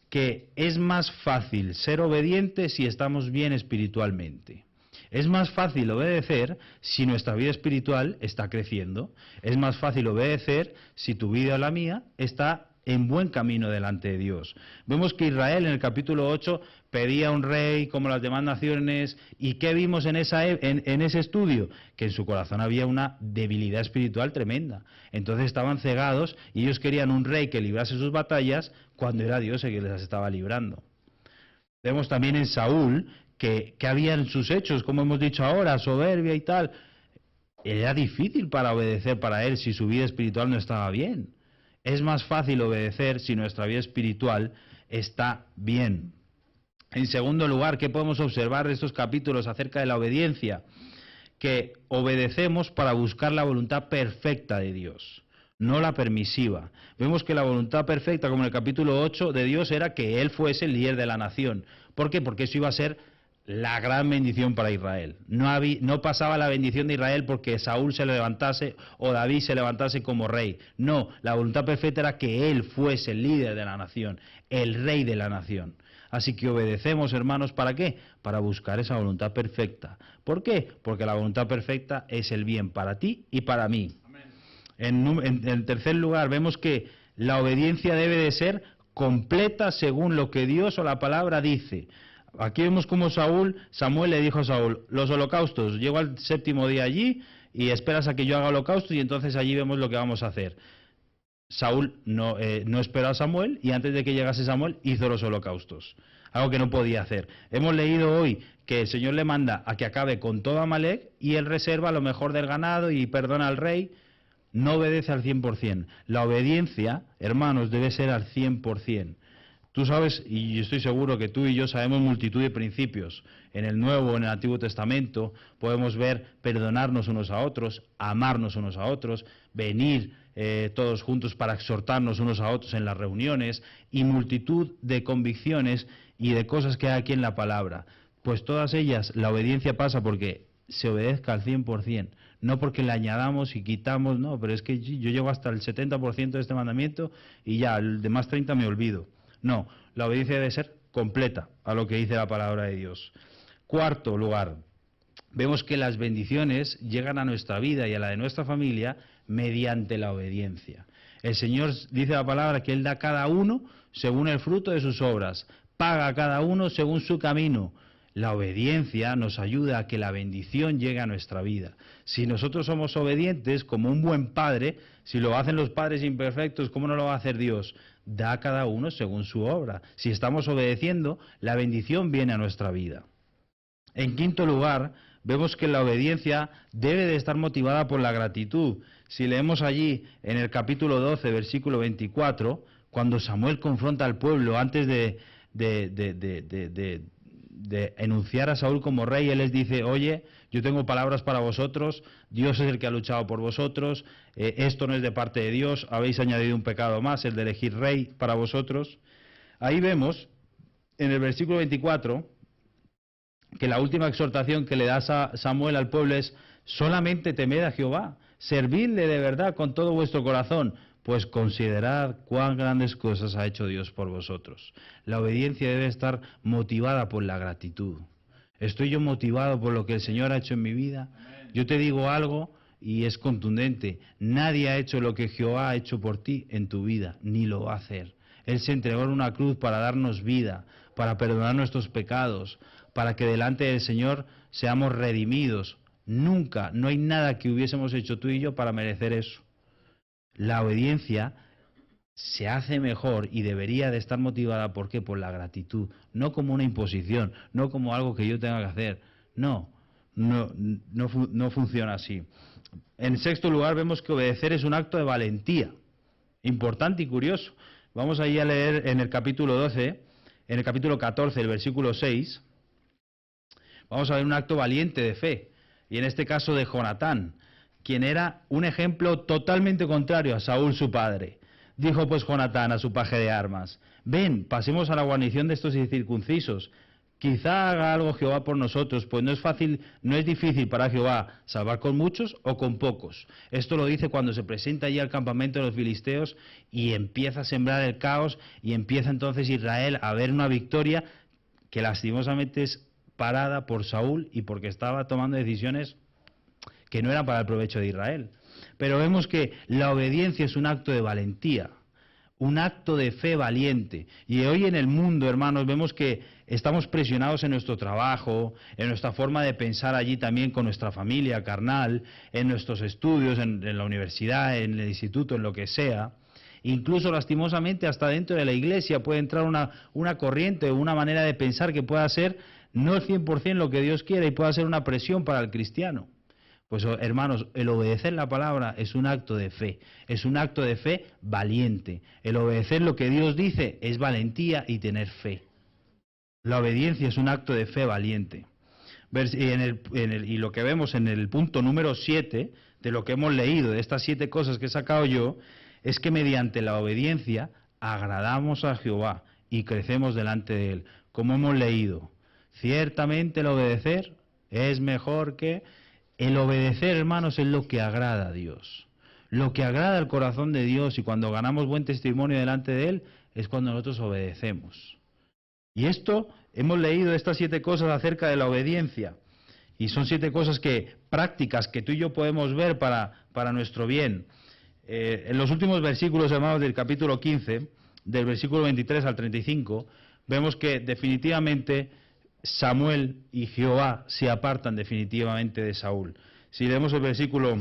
que es más fácil ser obediente si estamos bien espiritualmente. Es más fácil obedecer si nuestra vida espiritual está creciendo. Es más fácil obedecer si tu vida o la mía está en buen camino delante de Dios. Vemos que Israel en el capítulo 8 pedía un rey como las demás naciones. ¿Y qué vimos en ese estudio? Que en su corazón había una debilidad espiritual tremenda. Entonces estaban cegados y ellos querían un rey que librase sus batallas cuando era Dios el que les estaba librando. Vemos también en Saúl que había en sus hechos, como hemos dicho ahora, soberbia y tal. Era difícil para obedecer para él si su vida espiritual no estaba bien. Es más fácil obedecer si nuestra vida espiritual está bien. En segundo lugar, ¿qué podemos observar de estos capítulos acerca de la obediencia? Que obedecemos para buscar la voluntad perfecta de Dios, no la permisiva. Vemos que la voluntad perfecta, como en el capítulo 8 de Dios, era que Él fuese el líder de la nación. ¿Por qué? Porque eso iba a ser la gran bendición para Israel. No pasaba la bendición de Israel porque Saúl se levantase o David se levantase como rey. No, la voluntad perfecta era que él fuese el líder de la nación, el rey de la nación. Así que obedecemos, hermanos, ¿para qué? Para buscar esa voluntad perfecta. ¿Por qué? Porque la voluntad perfecta es el bien para ti y para mí. En tercer lugar, vemos que la obediencia debe de ser completa según lo que Dios o la palabra dice. Aquí vemos como Samuel le dijo a Saúl, los holocaustos, llego al 7º día allí y esperas a que yo haga holocausto y entonces allí vemos lo que vamos a hacer. Saúl no esperó a Samuel y antes de que llegase Samuel hizo los holocaustos, algo que no podía hacer. Hemos leído hoy que el Señor le manda a que acabe con todo Amalek y él reserva lo mejor del ganado y perdona al rey. No obedece al 100%. La obediencia, hermanos, debe ser al 100%. Tú sabes, y estoy seguro que tú y yo sabemos multitud de principios. En el Nuevo, en el Antiguo Testamento, podemos ver perdonarnos unos a otros, amarnos unos a otros, venir todos juntos para exhortarnos unos a otros en las reuniones, y multitud de convicciones y de cosas que hay aquí en la palabra. Pues todas ellas, la obediencia pasa porque se obedezca al 100%, no porque le añadamos y quitamos, no, pero es que yo llego hasta el 70% de este mandamiento y ya, el demás 30% me olvido. No, la obediencia debe ser completa a lo que dice la palabra de Dios. Cuarto lugar, vemos que las bendiciones llegan a nuestra vida y a la de nuestra familia mediante la obediencia. El Señor dice la palabra que Él da a cada uno según el fruto de sus obras, paga a cada uno según su camino. La obediencia nos ayuda a que la bendición llegue a nuestra vida. Si nosotros somos obedientes, como un buen padre, si lo hacen los padres imperfectos, ¿cómo no lo va a hacer Dios? Da a cada uno según su obra. Si estamos obedeciendo, la bendición viene a nuestra vida. En quinto lugar, vemos que la obediencia debe de estar motivada por la gratitud. Si leemos allí en el capítulo 12, versículo 24, cuando Samuel confronta al pueblo antes de enunciar a Saúl como rey, él les dice: oye, yo tengo palabras para vosotros, Dios es el que ha luchado por vosotros, esto no es de parte de Dios, habéis añadido un pecado más, el de elegir rey para vosotros. Ahí vemos, en el versículo 24, que la última exhortación que le da Samuel al pueblo es: solamente temed a Jehová, servidle de verdad con todo vuestro corazón, pues considerad cuán grandes cosas ha hecho Dios por vosotros. La obediencia debe estar motivada por la gratitud. ¿Estoy yo motivado por lo que el Señor ha hecho en mi vida? Yo te digo algo y es contundente: nadie ha hecho lo que Jehová ha hecho por ti en tu vida, ni lo va a hacer. Él se entregó en una cruz para darnos vida, para perdonar nuestros pecados, para que delante del Señor seamos redimidos. Nunca, no hay nada que hubiésemos hecho tú y yo para merecer eso. La obediencia se hace mejor y debería de estar motivada, ¿por qué? Por la gratitud, no como una imposición, no como algo que yo tenga que hacer. No funciona así. En sexto lugar, vemos que obedecer es un acto de valentía, importante y curioso. Vamos ahí a leer en el capítulo 12, en el capítulo 14, el versículo 6, vamos a ver un acto valiente de fe, y en este caso de Jonatán, quien era un ejemplo totalmente contrario a Saúl su padre. Dijo pues Jonatán a su paje de armas: ven, pasemos a la guarnición de estos incircuncisos, quizá haga algo Jehová por nosotros, pues no es difícil para Jehová salvar con muchos o con pocos. Esto lo dice cuando se presenta allí al campamento de los filisteos y empieza a sembrar el caos, y empieza entonces Israel a ver una victoria que lastimosamente es parada por Saúl y porque estaba tomando decisiones que no eran para el provecho de Israel. Pero vemos que la obediencia es un acto de valentía, un acto de fe valiente. Y hoy en el mundo, hermanos, vemos que estamos presionados en nuestro trabajo, en nuestra forma de pensar allí también con nuestra familia carnal, en nuestros estudios, en la universidad, en el instituto, en lo que sea. Incluso lastimosamente hasta dentro de la iglesia puede entrar una corriente o una manera de pensar que pueda ser no el 100% lo que Dios quiere y pueda ser una presión para el cristiano. Pues hermanos, el obedecer la palabra es un acto de fe, es un acto de fe valiente. El obedecer lo que Dios dice es valentía y tener fe. La obediencia es un acto de fe valiente. Y lo que vemos en el punto número 7, de lo que hemos leído, de estas 7 cosas que he sacado yo, es que mediante la obediencia agradamos a Jehová y crecemos delante de Él. Como hemos leído, ciertamente el obedecer es mejor que... El obedecer, hermanos, es lo que agrada a Dios. Lo que agrada al corazón de Dios, y cuando ganamos buen testimonio delante de Él, es cuando nosotros obedecemos. Y esto, hemos leído estas 7 cosas acerca de la obediencia. Y son 7 cosas prácticas que tú y yo podemos ver para nuestro bien. En los últimos versículos, hermanos, del capítulo 15, del versículo 23 al 35, vemos que definitivamente Samuel y Jehová se apartan definitivamente de Saúl. Si leemos el versículo,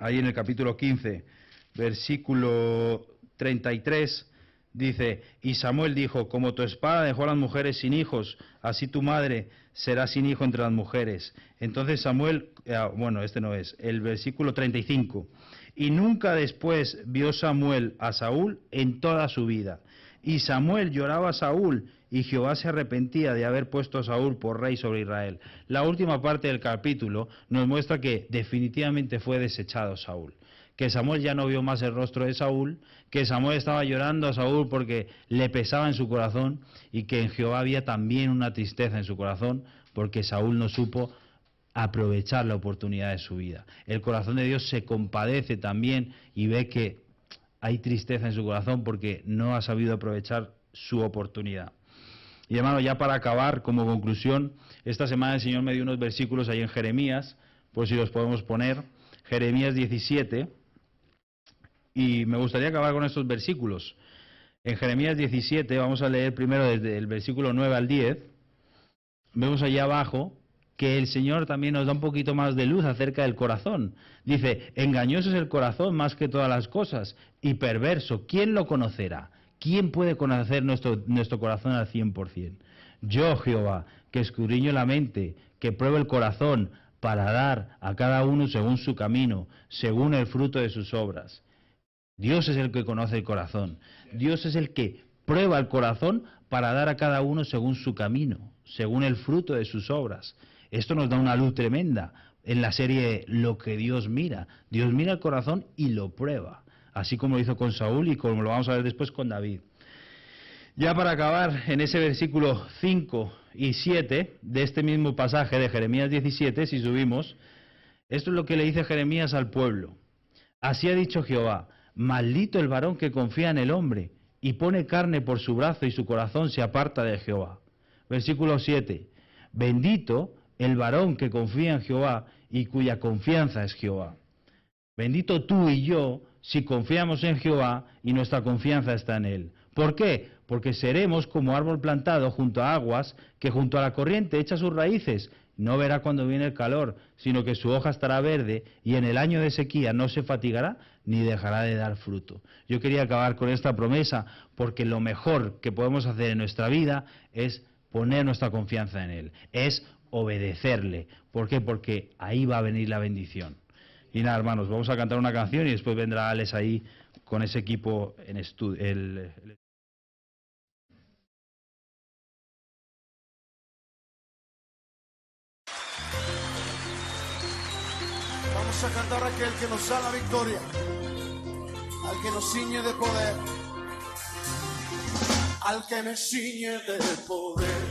ahí en el capítulo 15, versículo 33, dice: y Samuel dijo: como tu espada dejó a las mujeres sin hijos, así tu madre será sin hijo entre las mujeres. Entonces Samuel, el versículo 35, y nunca después vio Samuel a Saúl en toda su vida. Y Samuel lloraba a Saúl, y Jehová se arrepentía de haber puesto a Saúl por rey sobre Israel. La última parte del capítulo nos muestra que definitivamente fue desechado Saúl, que Samuel ya no vio más el rostro de Saúl, que Samuel estaba llorando a Saúl porque le pesaba en su corazón, y que en Jehová había también una tristeza en su corazón porque Saúl no supo aprovechar la oportunidad de su vida. El corazón de Dios se compadece también y ve que hay tristeza en su corazón porque no ha sabido aprovechar su oportunidad. Y hermano, ya para acabar, como conclusión, esta semana el Señor me dio unos versículos ahí en Jeremías, por si los podemos poner, Jeremías 17, y me gustaría acabar con estos versículos. En Jeremías 17, vamos a leer primero desde el versículo 9 al 10, vemos allá abajo que el Señor también nos da un poquito más de luz acerca del corazón. Dice: engañoso es el corazón más que todas las cosas, y perverso, ¿quién lo conocerá? ¿Quién puede conocer nuestro corazón al 100%? Yo, Jehová, que escudriño la mente, que pruebo el corazón, para dar a cada uno según su camino, según el fruto de sus obras. Dios es el que conoce el corazón. Dios es el que prueba el corazón para dar a cada uno según su camino, según el fruto de sus obras. Esto nos da una luz tremenda en la serie Lo que Dios mira. Dios mira el corazón y lo prueba, así como lo hizo con Saúl y como lo vamos a ver después con David. Ya para acabar, en ese versículo 5 y 7 de este mismo pasaje de Jeremías 17, si subimos, esto es lo que le dice Jeremías al pueblo. Así ha dicho Jehová, maldito el varón que confía en el hombre y pone carne por su brazo y su corazón se aparta de Jehová. Versículo 7, bendito el varón que confía en Jehová y cuya confianza es Jehová. Bendito tú y yo si confiamos en Jehová y nuestra confianza está en Él. ¿Por qué? Porque seremos como árbol plantado junto a aguas, que junto a la corriente echa sus raíces. No verá cuando viene el calor, sino que su hoja estará verde y en el año de sequía no se fatigará ni dejará de dar fruto. Yo quería acabar con esta promesa porque lo mejor que podemos hacer en nuestra vida es poner nuestra confianza en Él, es obedecerle. ¿Por qué? Porque ahí va a venir la bendición. Y nada, hermanos, vamos a cantar una canción y después vendrá Alex ahí con ese equipo en estudio. Vamos a cantar a aquel que nos da la victoria, al que nos ciñe de poder, al que me ciñe de poder,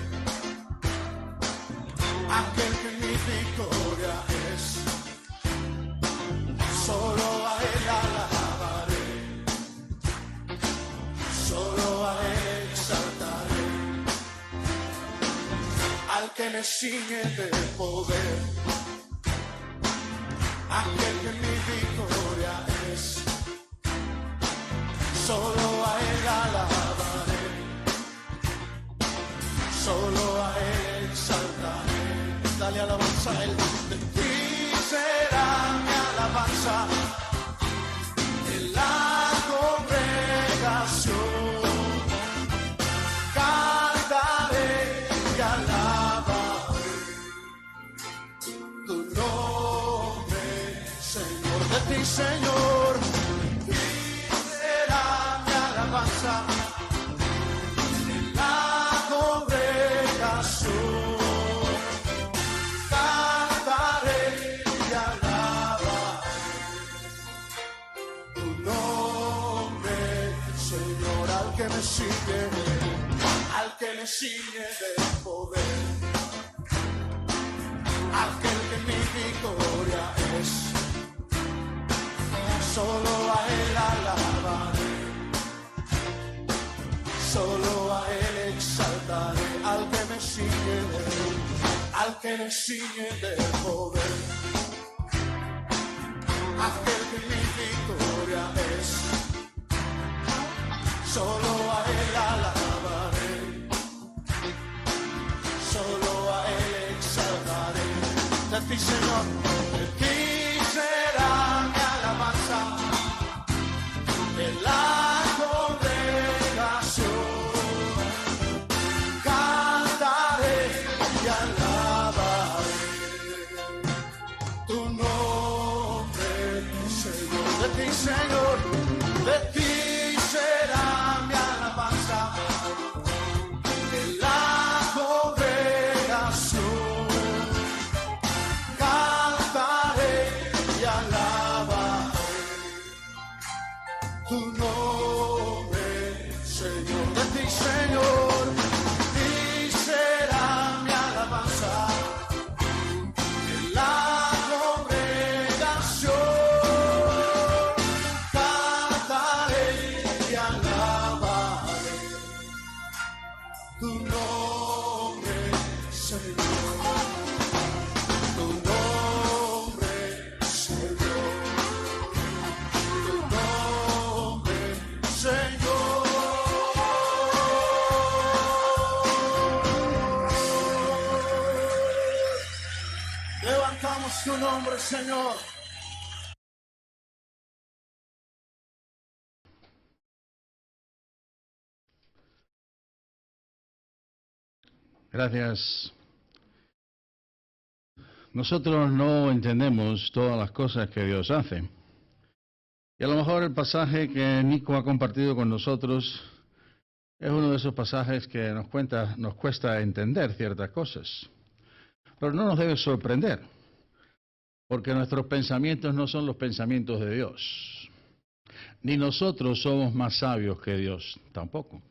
aquel que mi victoria es. Solo a Él alabaré, solo a Él exaltaré, al que me ciñe de poder, aquel que mi victoria es. Solo a Él alabaré, solo a Él exaltaré. Dale alabanza a Él. De ti será mi alabanza en la congregación. Cantaré y alabaré tu nombre, Señor. De ti, Señor, y será mi alabanza en la congregación. Cantaré y alabaré tu nombre, Señor. Al que me sigue de poder, aquel que mi victoria es. Solo a Él alabaré, solo a Él exaltaré, al que me sigue de poder, aquel que mi victoria es. Solo a Él alabaré, solo a Él exaltaré. De ti, Señor, de ti será mi alabanza en la congregación. Cantaré y alabaré tu nombre, Señor. De ti, Señor, de ti será mi alabanza en la congregación. Cantaré y alabaré tu nombre, Señor. De ti, Señor, y será mi alabanza en la congregación. Cantaré y alabaré tu nombre, Señor. Tu nombre, Señor. Tu nombre, Señor. Levantamos tu nombre, Señor. Gracias. Nosotros no entendemos todas las cosas que Dios hace. Y a lo mejor el pasaje que Nico ha compartido con nosotros es uno de esos pasajes que nos cuesta entender ciertas cosas. Pero no nos debe sorprender, porque nuestros pensamientos no son los pensamientos de Dios. Ni nosotros somos más sabios que Dios, tampoco.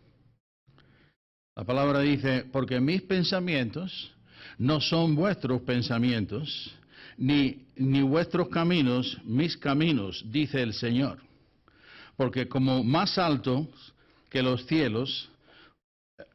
La palabra dice, porque mis pensamientos no son vuestros pensamientos, ni vuestros caminos, mis caminos, dice el Señor. Porque como más altos que los cielos,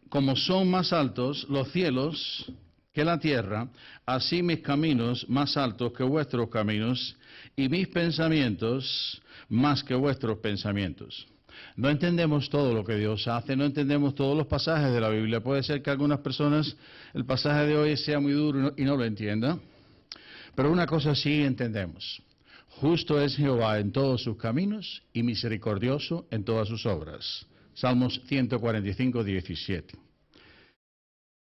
como son más altos los cielos que la tierra, así mis caminos más altos que vuestros caminos, y mis pensamientos más que vuestros pensamientos. No entendemos todo lo que Dios hace, no entendemos todos los pasajes de la Biblia. Puede ser que algunas personas el pasaje de hoy sea muy duro y no lo entiendan. Pero una cosa sí entendemos. Justo es Jehová en todos sus caminos y misericordioso en todas sus obras. Salmos 145, 17.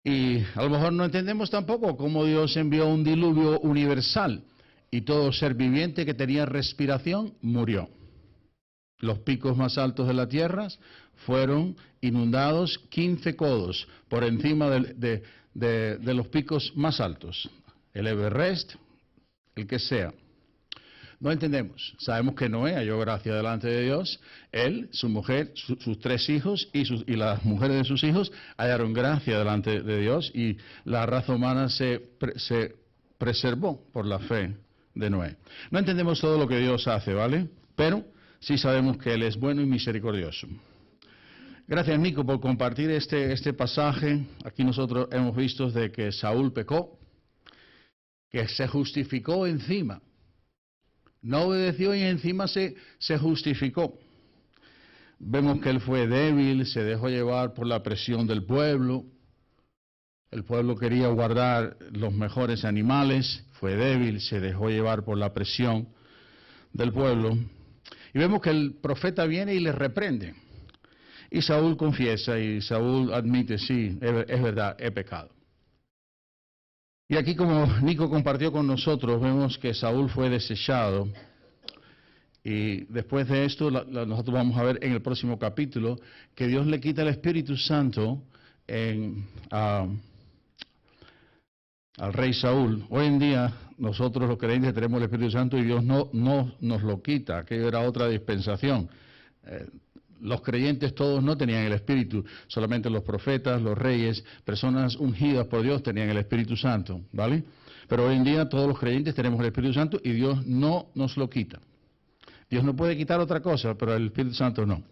Y a lo mejor no entendemos tampoco cómo Dios envió un diluvio universal y todo ser viviente que tenía respiración murió. Los picos más altos de la tierra fueron inundados 15 codos por encima de los picos más altos. El Everest, el que sea. No entendemos. Sabemos que Noé halló gracia delante de Dios. Él, su mujer, sus 3 hijos y las mujeres de sus hijos hallaron gracia delante de Dios y la raza humana se preservó por la fe de Noé. No entendemos todo lo que Dios hace, ¿vale? Pero sí sabemos que Él es bueno y misericordioso. Gracias, Nico, por compartir este pasaje. Aquí nosotros hemos visto de que Saúl pecó, que se justificó encima. No obedeció y encima se justificó. Vemos que él fue débil, se dejó llevar por la presión del pueblo. El pueblo quería guardar los mejores animales, fue débil, se dejó llevar por la presión del pueblo. Y vemos que el profeta viene y le reprende. Y Saúl confiesa y Saúl admite, sí, es verdad, he pecado. Y aquí, como Nico compartió con nosotros, vemos que Saúl fue desechado. Y después de esto, nosotros vamos a ver en el próximo capítulo que Dios le quita el Espíritu Santo al rey Saúl. Hoy en día, nosotros los creyentes tenemos el Espíritu Santo y Dios no nos lo quita. Aquello era otra dispensación. Los creyentes todos no tenían el Espíritu, solamente los profetas, los reyes, personas ungidas por Dios tenían el Espíritu Santo, ¿vale? Pero hoy en día todos los creyentes tenemos el Espíritu Santo y Dios no nos lo quita. Dios no puede quitar otra cosa, pero el Espíritu Santo no.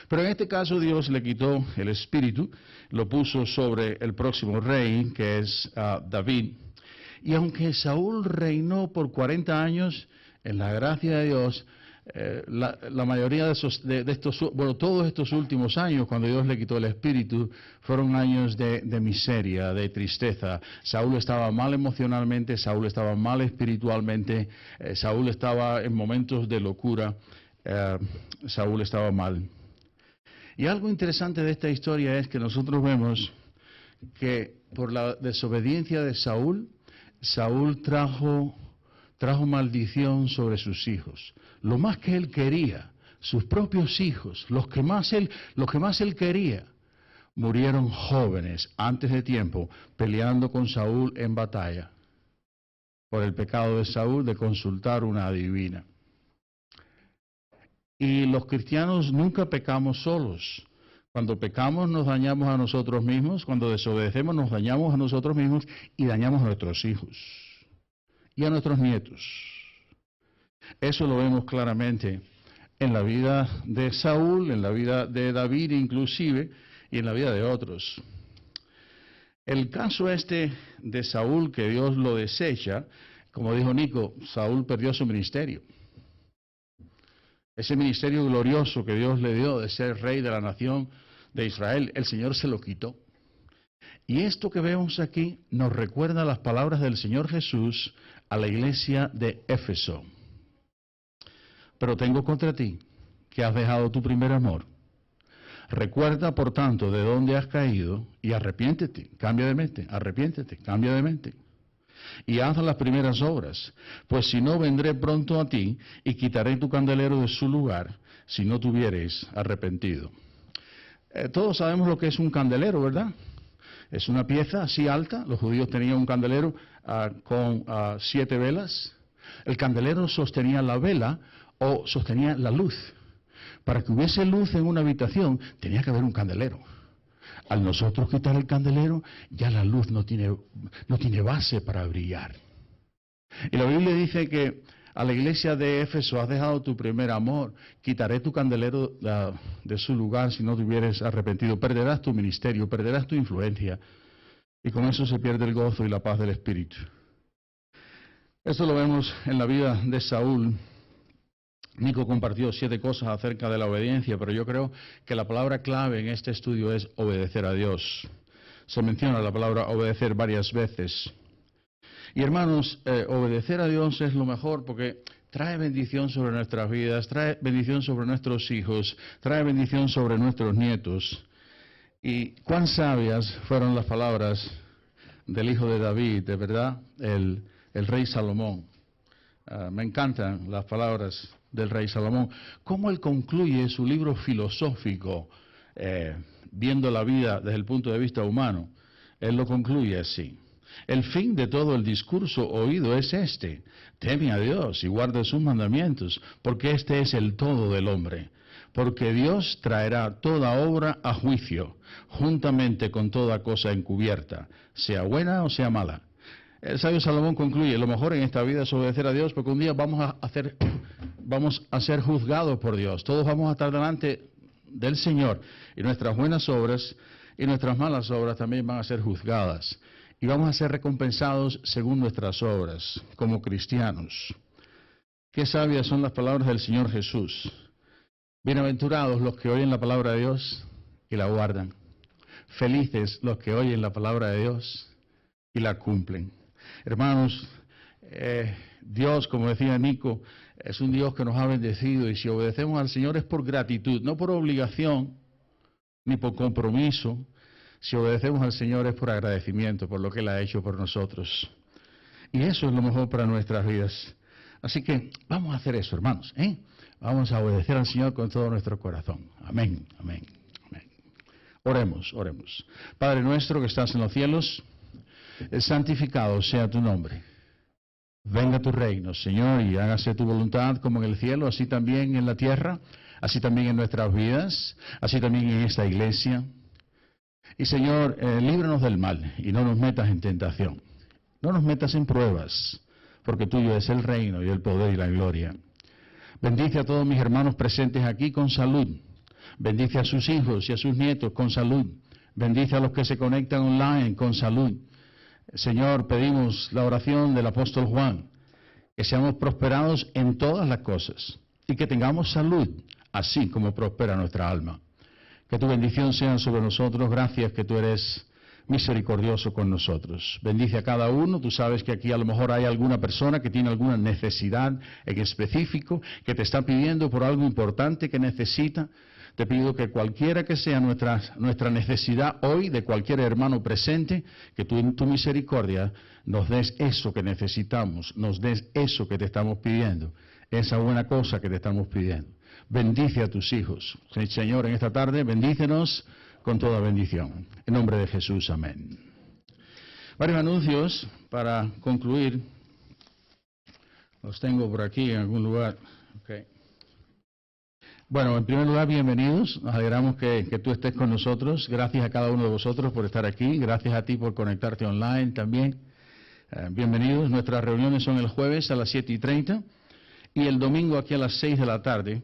Pero en este caso Dios le quitó el Espíritu, lo puso sobre el próximo rey, que es David. Y aunque Saúl reinó por 40 años, en la gracia de Dios, la mayoría de todos estos últimos años, cuando Dios le quitó el Espíritu, fueron años de miseria, de tristeza. Saúl estaba mal emocionalmente, Saúl estaba mal espiritualmente, Saúl estaba en momentos de locura, Saúl estaba mal. Y algo interesante de esta historia es que nosotros vemos que por la desobediencia de Saúl, Saúl trajo maldición sobre sus hijos. Lo más que él quería, sus propios hijos, los que más él quería, murieron jóvenes antes de tiempo peleando con Saúl en batalla por el pecado de Saúl de consultar una adivina. Y los cristianos nunca pecamos solos. Cuando pecamos nos dañamos a nosotros mismos, cuando desobedecemos nos dañamos a nosotros mismos y dañamos a nuestros hijos y a nuestros nietos. Eso lo vemos claramente en la vida de Saúl, en la vida de David inclusive, y en la vida de otros. El caso de Saúl, que Dios lo desecha, como dijo Nico, Saúl perdió su ministerio. Ese ministerio glorioso que Dios le dio de ser rey de la nación de Israel, el Señor se lo quitó. Y esto que vemos aquí nos recuerda las palabras del Señor Jesús a la iglesia de Éfeso. Pero tengo contra ti que has dejado tu primer amor. Recuerda, por tanto, de dónde has caído y arrepiéntete, cambia de mente, arrepiéntete, cambia de mente. y haz las primeras obras, pues si no vendré pronto a ti y quitaré tu candelero de su lugar, si no te hubieres arrepentido. Todos sabemos lo que es un candelero, ¿verdad? Es una pieza así alta. Los judíos tenían un candelero con 7 velas. El candelero sostenía la vela o sostenía la luz. Para que hubiese luz en una habitación tenía que haber un candelero. Al nosotros quitar el candelero, ya la luz no tiene base para brillar. Y la Biblia dice que a la iglesia de Éfeso: has dejado tu primer amor, quitaré tu candelero de su lugar si no te hubieres arrepentido. Perderás tu ministerio, perderás tu influencia, y con eso se pierde el gozo y la paz del Espíritu. Esto lo vemos en la vida de Saúl. Nico compartió 7 cosas acerca de la obediencia, pero yo creo que la palabra clave en este estudio es obedecer a Dios. Se menciona la palabra obedecer varias veces. Y hermanos, obedecer a Dios es lo mejor porque trae bendición sobre nuestras vidas, trae bendición sobre nuestros hijos, trae bendición sobre nuestros nietos. Y cuán sabias fueron las palabras del hijo de David, de verdad, el rey Salomón. Me encantan las palabras del rey Salomón. Cómo él concluye su libro filosófico, viendo la vida desde el punto de vista humano. Él lo concluye así: el fin de todo el discurso oído es este: teme a Dios y guarda sus mandamientos, porque este es el todo del hombre. Porque Dios traerá toda obra a juicio, juntamente con toda cosa encubierta, sea buena o sea mala. El sabio Salomón concluye: lo mejor en esta vida es obedecer a Dios, porque un día vamos a ser juzgados por Dios. Todos vamos a estar delante del Señor, y nuestras buenas obras y nuestras malas obras también van a ser juzgadas. Y vamos a ser recompensados según nuestras obras, como cristianos. Qué sabias son las palabras del Señor Jesús. Bienaventurados los que oyen la palabra de Dios y la guardan. Felices los que oyen la palabra de Dios y la cumplen. Hermanos, Dios, como decía Nico, es un Dios que nos ha bendecido, y si obedecemos al Señor es por gratitud, no por obligación ni por compromiso. Si obedecemos al Señor es por agradecimiento por lo que Él ha hecho por nosotros. Y eso es lo mejor para nuestras vidas. Así que vamos a hacer eso, hermanos, ¿eh? Vamos a obedecer al Señor con todo nuestro corazón. Amén, amén, amén. Oremos, oremos. Padre nuestro que estás en los cielos, santificado sea tu nombre. Venga tu reino, Señor, y hágase tu voluntad como en el cielo, así también en la tierra, así también en nuestras vidas, así también en esta iglesia. Y Señor, líbranos del mal y no nos metas en tentación. No nos metas en pruebas, porque tuyo es el reino y el poder y la gloria. Bendice a todos mis hermanos presentes aquí con salud. Bendice a sus hijos y a sus nietos con salud. Bendice a los que se conectan online con salud. Señor, pedimos la oración del apóstol Juan, que seamos prosperados en todas las cosas y que tengamos salud, así como prospera nuestra alma. Que tu bendición sea sobre nosotros. Gracias que tú eres misericordioso con nosotros. Bendice a cada uno. Tú sabes que aquí a lo mejor hay alguna persona que tiene alguna necesidad en específico, que te está pidiendo por algo importante que necesita. Te pido que cualquiera que sea nuestra necesidad hoy, de cualquier hermano presente, que tú en tu misericordia nos des eso que necesitamos, nos des eso que te estamos pidiendo, esa buena cosa que te estamos pidiendo. Bendice a tus hijos. Señor, en esta tarde, bendícenos con toda bendición. En nombre de Jesús, amén. Varios anuncios para concluir. Los tengo por aquí en algún lugar. Okay. Bueno, en primer lugar, bienvenidos. Nos alegramos que tú estés con nosotros. Gracias a cada uno de vosotros por estar aquí. Gracias a ti por conectarte online también. Bienvenidos. Nuestras reuniones son el jueves a las 7:30 y el domingo aquí a las 6 de la tarde.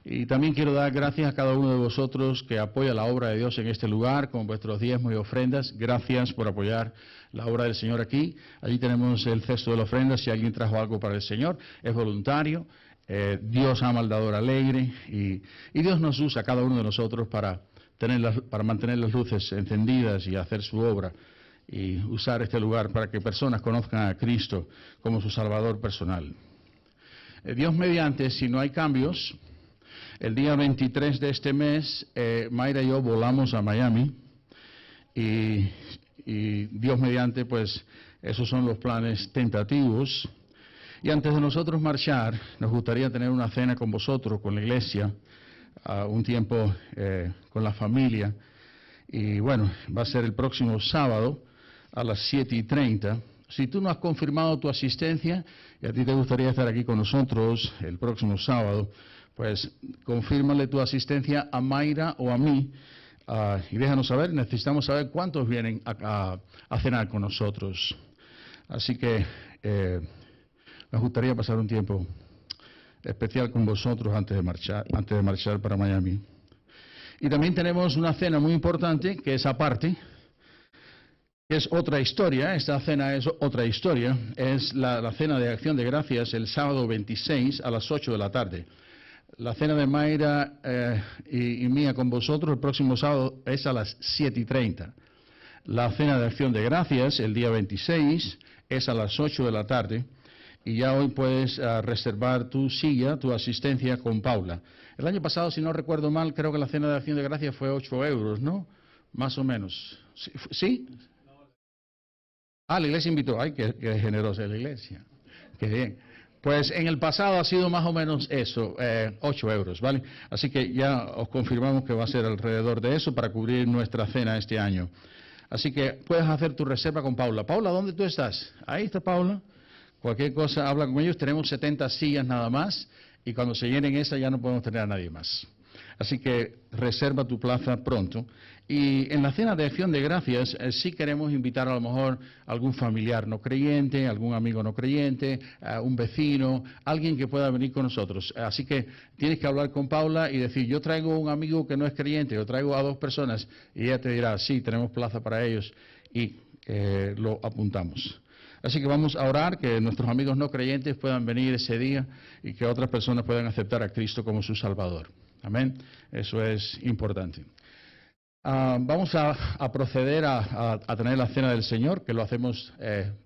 Y también quiero dar gracias a cada uno de vosotros que apoya la obra de Dios en este lugar con vuestros diezmos y ofrendas. Gracias por apoyar la obra del Señor aquí. Allí tenemos el cesto de la ofrenda. Si alguien trajo algo para el Señor, es voluntario. Dios ama al dador alegre y Dios nos usa a cada uno de nosotros para mantener las luces encendidas y hacer su obra y usar este lugar para que personas conozcan a Cristo como su Salvador personal. Dios mediante, si no hay cambios, el día 23 de este mes, Mayra y yo volamos a Miami y Dios mediante, pues Esos son los planes tentativos. Y antes de nosotros marchar, nos gustaría tener una cena con vosotros, con la iglesia, un tiempo con la familia. Y bueno, va a ser el próximo sábado a las 7:30. Si tú no has confirmado tu asistencia y a ti te gustaría estar aquí con nosotros el próximo sábado, pues confírmale tu asistencia a Mayra o a mí y déjanos saber. Necesitamos saber cuántos vienen a cenar con nosotros. Así que nos gustaría pasar un tiempo especial con vosotros antes de marchar para Miami. Y también tenemos una cena muy importante que es aparte, que es otra historia. Esta cena es otra historia. Es la cena de acción de gracias el sábado 26 a las 8 de la tarde. La cena de Mayra y mía con vosotros el próximo sábado es a las 7:30. La cena de acción de gracias el día 26 es a las 8 de la tarde. Y ya hoy puedes reservar tu silla, tu asistencia con Paula. El año pasado, si no recuerdo mal, creo que la cena de acción de gracias fue 8 euros, ¿no? Más o menos. ¿Sí? La iglesia invitó. Ay, qué generosa es la iglesia. Qué bien. Pues en el pasado ha sido más o menos eso, 8 euros, ¿vale? Así que ya os confirmamos que va a ser alrededor de eso para cubrir nuestra cena este año. Así que puedes hacer tu reserva con Paula. Paula, ¿dónde tú estás? Ahí está Paula. Cualquier cosa, habla con ellos. Tenemos 70 sillas nada más y cuando se llenen esas ya no podemos tener a nadie más. Así que reserva tu plaza pronto. Y en la cena de acción de gracias sí queremos invitar a lo mejor a algún familiar no creyente, algún amigo no creyente, un vecino, alguien que pueda venir con nosotros. Así que tienes que hablar con Paula y decir, yo traigo un amigo que no es creyente, yo traigo a 2 personas y ella te dirá, sí, tenemos plaza para ellos y lo apuntamos. Así que vamos a orar que nuestros amigos no creyentes puedan venir ese día y que otras personas puedan aceptar a Cristo como su Salvador. Amén. Eso es importante. Vamos a proceder a tener la Cena del Señor, que lo hacemos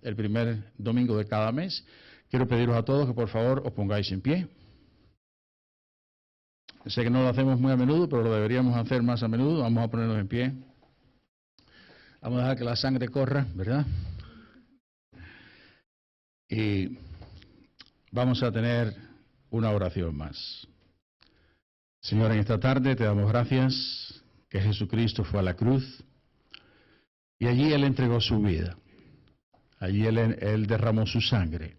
el primer domingo de cada mes. Quiero pediros a todos que por favor os pongáis en pie. Sé que no lo hacemos muy a menudo, pero lo deberíamos hacer más a menudo. Vamos a ponernos en pie. Vamos a dejar que la sangre corra, ¿verdad? Y vamos a tener una oración más. Señor, en esta tarde te damos gracias que Jesucristo fue a la cruz y allí Él entregó su vida. Allí Él derramó su sangre.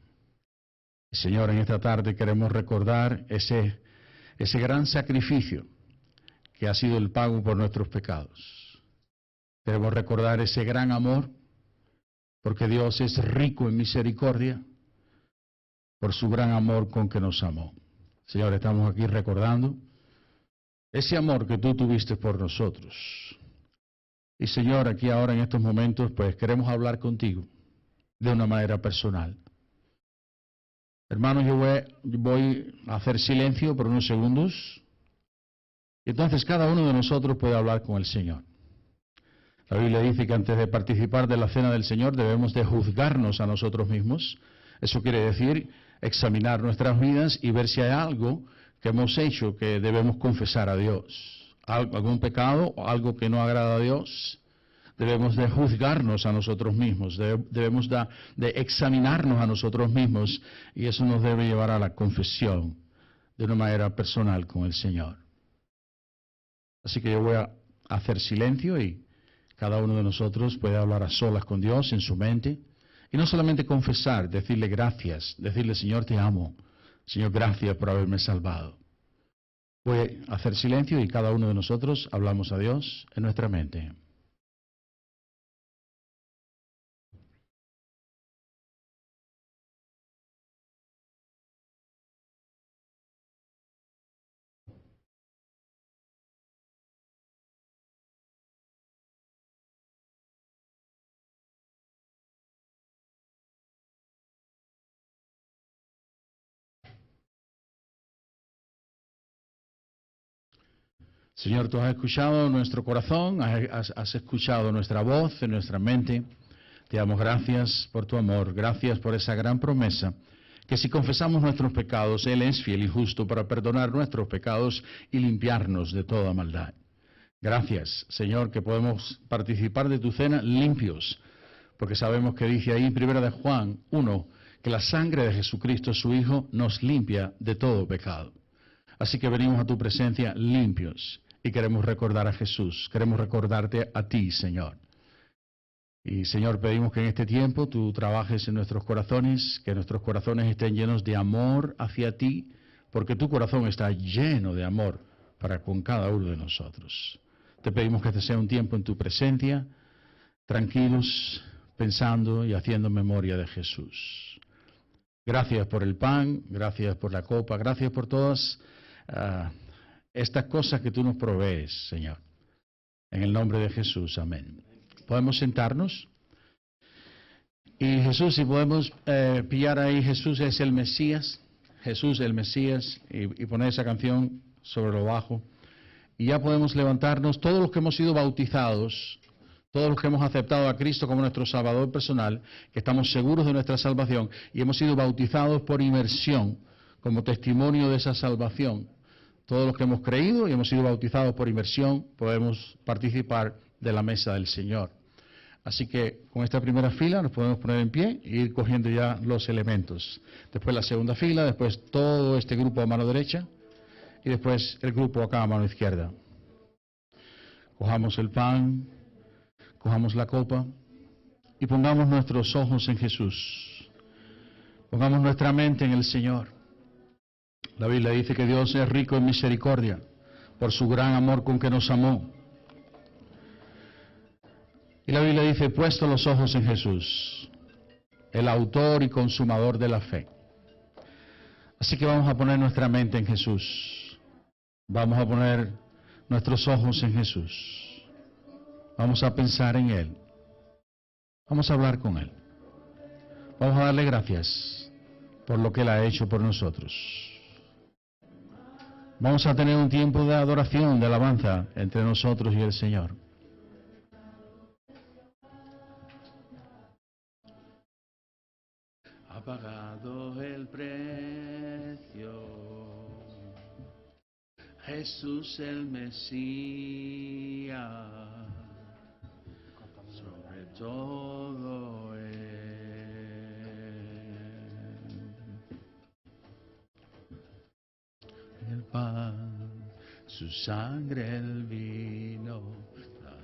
Y Señor, en esta tarde queremos recordar ese gran sacrificio que ha sido el pago por nuestros pecados. Queremos recordar ese gran amor, porque Dios es rico en misericordia por su gran amor con que nos amó. Señor, estamos aquí recordando ese amor que tú tuviste por nosotros. Y Señor, aquí ahora en estos momentos, pues queremos hablar contigo de una manera personal. Hermanos, yo voy a hacer silencio por unos segundos. Y entonces cada uno de nosotros puede hablar con el Señor. La Biblia dice que antes de participar de la cena del Señor debemos de juzgarnos a nosotros mismos. Eso quiere decir examinar nuestras vidas y ver si hay algo que hemos hecho que debemos confesar a Dios. Algún pecado o algo que no agrada a Dios. Debemos de juzgarnos a nosotros mismos. Debemos de examinarnos a nosotros mismos y eso nos debe llevar a la confesión de una manera personal con el Señor. Así que yo voy a hacer silencio y cada uno de nosotros puede hablar a solas con Dios en su mente y no solamente confesar, decirle gracias, decirle Señor te amo, Señor gracias por haberme salvado. Voy a hacer silencio y cada uno de nosotros hablamos a Dios en nuestra mente. Señor, tú has escuchado nuestro corazón, has escuchado nuestra voz en nuestra mente. Te damos gracias por tu amor, gracias por esa gran promesa, que si confesamos nuestros pecados, Él es fiel y justo para perdonar nuestros pecados y limpiarnos de toda maldad. Gracias, Señor, que podemos participar de tu cena limpios, porque sabemos que dice ahí en 1 de Juan 1, que la sangre de Jesucristo, su Hijo, nos limpia de todo pecado. Así que venimos a tu presencia limpios y queremos recordar a Jesús, queremos recordarte a ti, Señor. Y Señor, pedimos que en este tiempo tú trabajes en nuestros corazones, que nuestros corazones estén llenos de amor hacia ti, porque tu corazón está lleno de amor para con cada uno de nosotros. Te pedimos que este sea un tiempo en tu presencia, tranquilos, pensando y haciendo memoria de Jesús. Gracias por el pan, gracias por la copa, gracias por todas estas cosas que tú nos provees, Señor. En el nombre de Jesús, amén. ¿Podemos sentarnos? Y Jesús, si podemos pillar ahí, Jesús es el Mesías, Jesús el Mesías, y poner esa canción sobre lo bajo. Y ya podemos levantarnos, todos los que hemos sido bautizados, todos los que hemos aceptado a Cristo como nuestro Salvador personal, que estamos seguros de nuestra salvación, y hemos sido bautizados por inmersión, como testimonio de esa salvación. Todos los que hemos creído y hemos sido bautizados por inmersión, podemos participar de la mesa del Señor. Así que con esta primera fila nos podemos poner en pie e ir cogiendo ya los elementos. Después la segunda fila, después todo este grupo a mano derecha y después el grupo acá a mano izquierda. Cojamos el pan, cojamos la copa y pongamos nuestros ojos en Jesús. Pongamos nuestra mente en el Señor. La Biblia dice que Dios es rico en misericordia por su gran amor con que nos amó. Y la Biblia dice, puesto los ojos en Jesús, el autor y consumador de la fe. Así que vamos a poner nuestra mente en Jesús. Vamos a poner nuestros ojos en Jesús. Vamos a pensar en Él. Vamos a hablar con Él. Vamos a darle gracias por lo que Él ha hecho por nosotros. Vamos a tener un tiempo de adoración, de alabanza entre nosotros y el Señor. Ha pagado el precio, Jesús el Mesías, sobre todo Él. El pan, su sangre, el vino, la